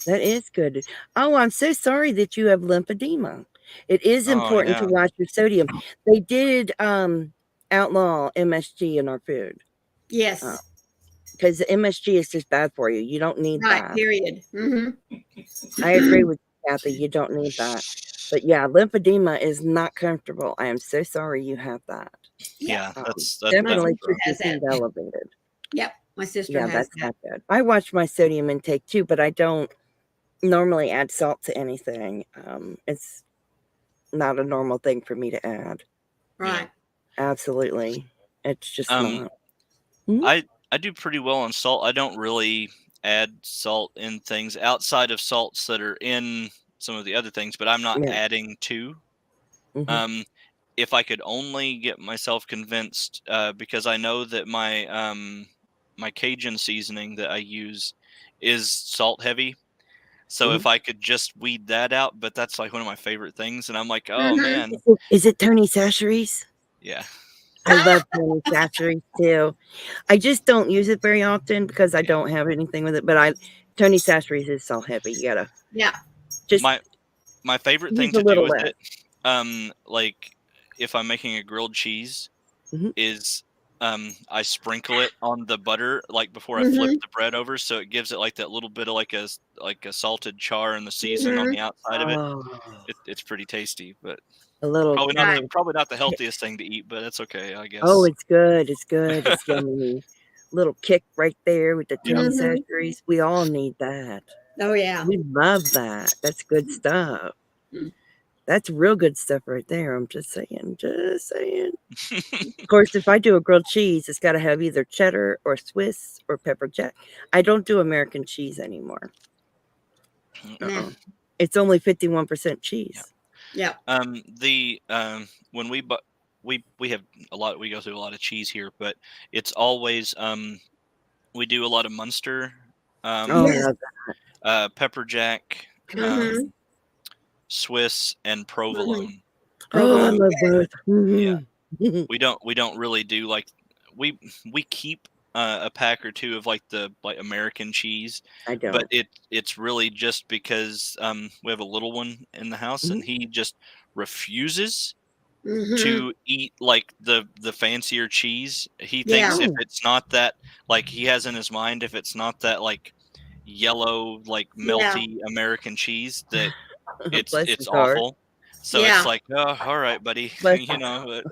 That is good. Oh, I'm so sorry that you have lymphedema. It is Oh important to yeah. watch your sodium. They did outlaw MSG in our food Yes. because MSG is just bad for you. You don't need Right. that. Period. Mm-hmm. I agree with you, Kathy. You don't need that. But yeah, lymphedema is not comfortable. I am so sorry you have that. Yeah, that's My Definitely sister keep your has that. feet elevated. Yep. My sister Yeah, has that's that. not good. I watch my sodium intake too, but I don't normally add salt to anything. It's not a normal thing for me to add. Right. Absolutely. It's just um not. Mhm. I do pretty well on salt. I don't really add salt in things outside of salts that are in some of the other things, but I'm not Yeah. adding to. Mhm. Um, if I could only get myself convinced, because I know that my Cajun seasoning that I use is salt heavy. So Mhm. if I could just weed that out, but that's like one of my favorite things, and I'm like, oh Mm-hmm. man, Is it Tony Chachere's? yeah, I love Tony Chachere's too. I just don't use it very often because I yeah. don't have anything with it. But Tony Chachere's is salt heavy. You gotta Yeah. just My my favorite use thing a to do little with less. it, like if I'm making a grilled cheese, Mhm. is I sprinkle it on the butter like before I flip Mm-hmm. the bread over, so it gives it like that little bit of like a salted char and the season on Mm-hmm. the outside of it. Oh, It's pretty tasty, but a little. Right. probably not the healthiest thing to eat, but that's okay, I Oh, guess. it's good. It's good. It's yummy. Little kick right there with the Yeah. Tony Mm-hmm. Chachere's. We all need that. Oh, yeah. We love that. That's good stuff. Mm. That's real good stuff right there. I'm just saying. Just saying. Of course, if I do a grilled cheese, it's got to have either cheddar or Swiss or pepper jack. I don't do American cheese anymore. Nah. It's only 51% Yeah. cheese. Yep. The when we have a lot, we go through a lot of cheese here, but it's always we do a lot of Munster, Oh, I Yes. um, love pepper jack, Mm-hmm. Swiss, and Mm-hmm. provolone. Oh, I Provolone. Um, love both. yeah, Mhm. we don't really do like we we keep a pack or two of like the like American cheese, I but don't. it's really just because we have a little one in the house Mhm. and he just refuses Mm-hmm. to eat like the fancier cheese. He Yeah. thinks if Oh, it's not that, like he has in his mind, if it's not that like yellow like Yeah. melty American cheese, that bless it's his heart. awful. So it's Yeah. like, oh, all right, buddy, Bless you his know.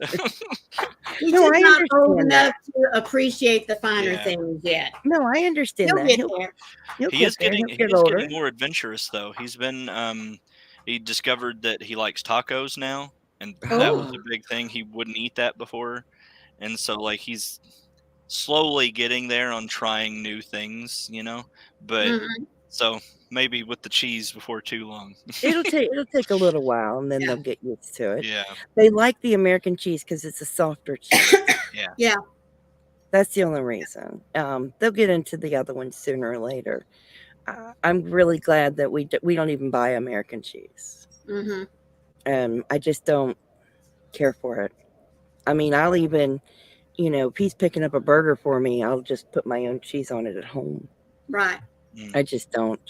He's No, just I not old understand that. enough to appreciate the finer Yeah, things yet. No, I understand He'll that. get He'll there. he'll get there. He'll he get is getting older. more adventurous though. He's been he discovered that he likes tacos now, and that Oh. was a Oh, big thing. He wouldn't eat that before, and so like he's slowly getting there on trying new things, you know. But Mm-hmm. so maybe with the cheese before too long. it'll take a little while, and then Yeah. they'll get used to it. Yeah, They like the American cheese because it's a softer cheese. yeah. Yeah. That's the only reason. They'll get into the other ones sooner or later. I'm really glad that we don't even buy American cheese. Mm-hmm. I just don't care for it. I mean, I'll even if he's picking up a burger for me, I'll just put my own cheese on it at home. Right. I just don't.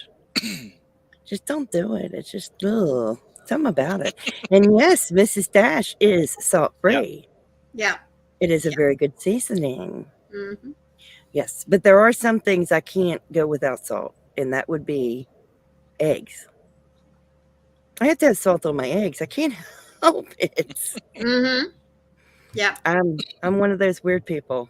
Just don't do it. It's just ugh, something about it. And yes, Mrs. Dash is salt free. Yeah. It is a Yeah. very good seasoning. Mm-hmm. Yes, but there are some things I can't go without salt, and that would be eggs. I have to have salt on my eggs. I can't help it. Mm-hmm. Yeah. I'm one of those weird people.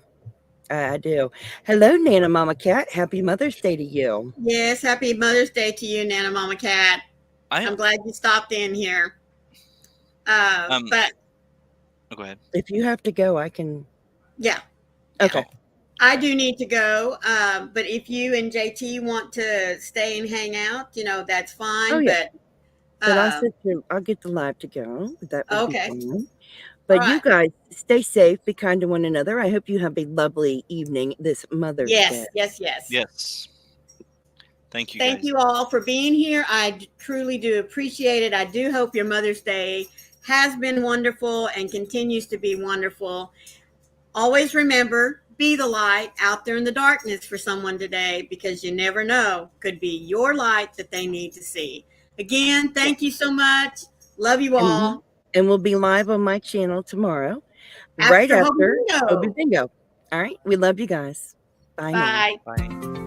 I do. Hello, Nana Mama Cat. Happy Mother's Day to you. Yes. Happy Mother's Day to you, Nana Mama Cat. I I'm glad you stopped in here. But go ahead. If you have to go, I can. yeah. Okay. I do need to go, but if you and JT want to stay and hang out, that's fine. Oh, yeah. But uh, I'll get the live to go. That would Okay. be fun. all But you right. guys stay safe, be kind to one another. I hope you have a lovely evening this Mother's Day. Yes. Yes. Thank you. Thank guys. you all for being here. I truly do appreciate it. I do hope your Mother's Day has been wonderful and continues to be wonderful. Always remember, be the light out there in the darkness for someone today, because you never know, could be your light that they need to see. Again, thank you so much. Love you all. And we'll be live on my channel tomorrow, right After Hobie after Bingo. Hobie Bingo. All right. We love you guys. Bye now. Bye. Bye.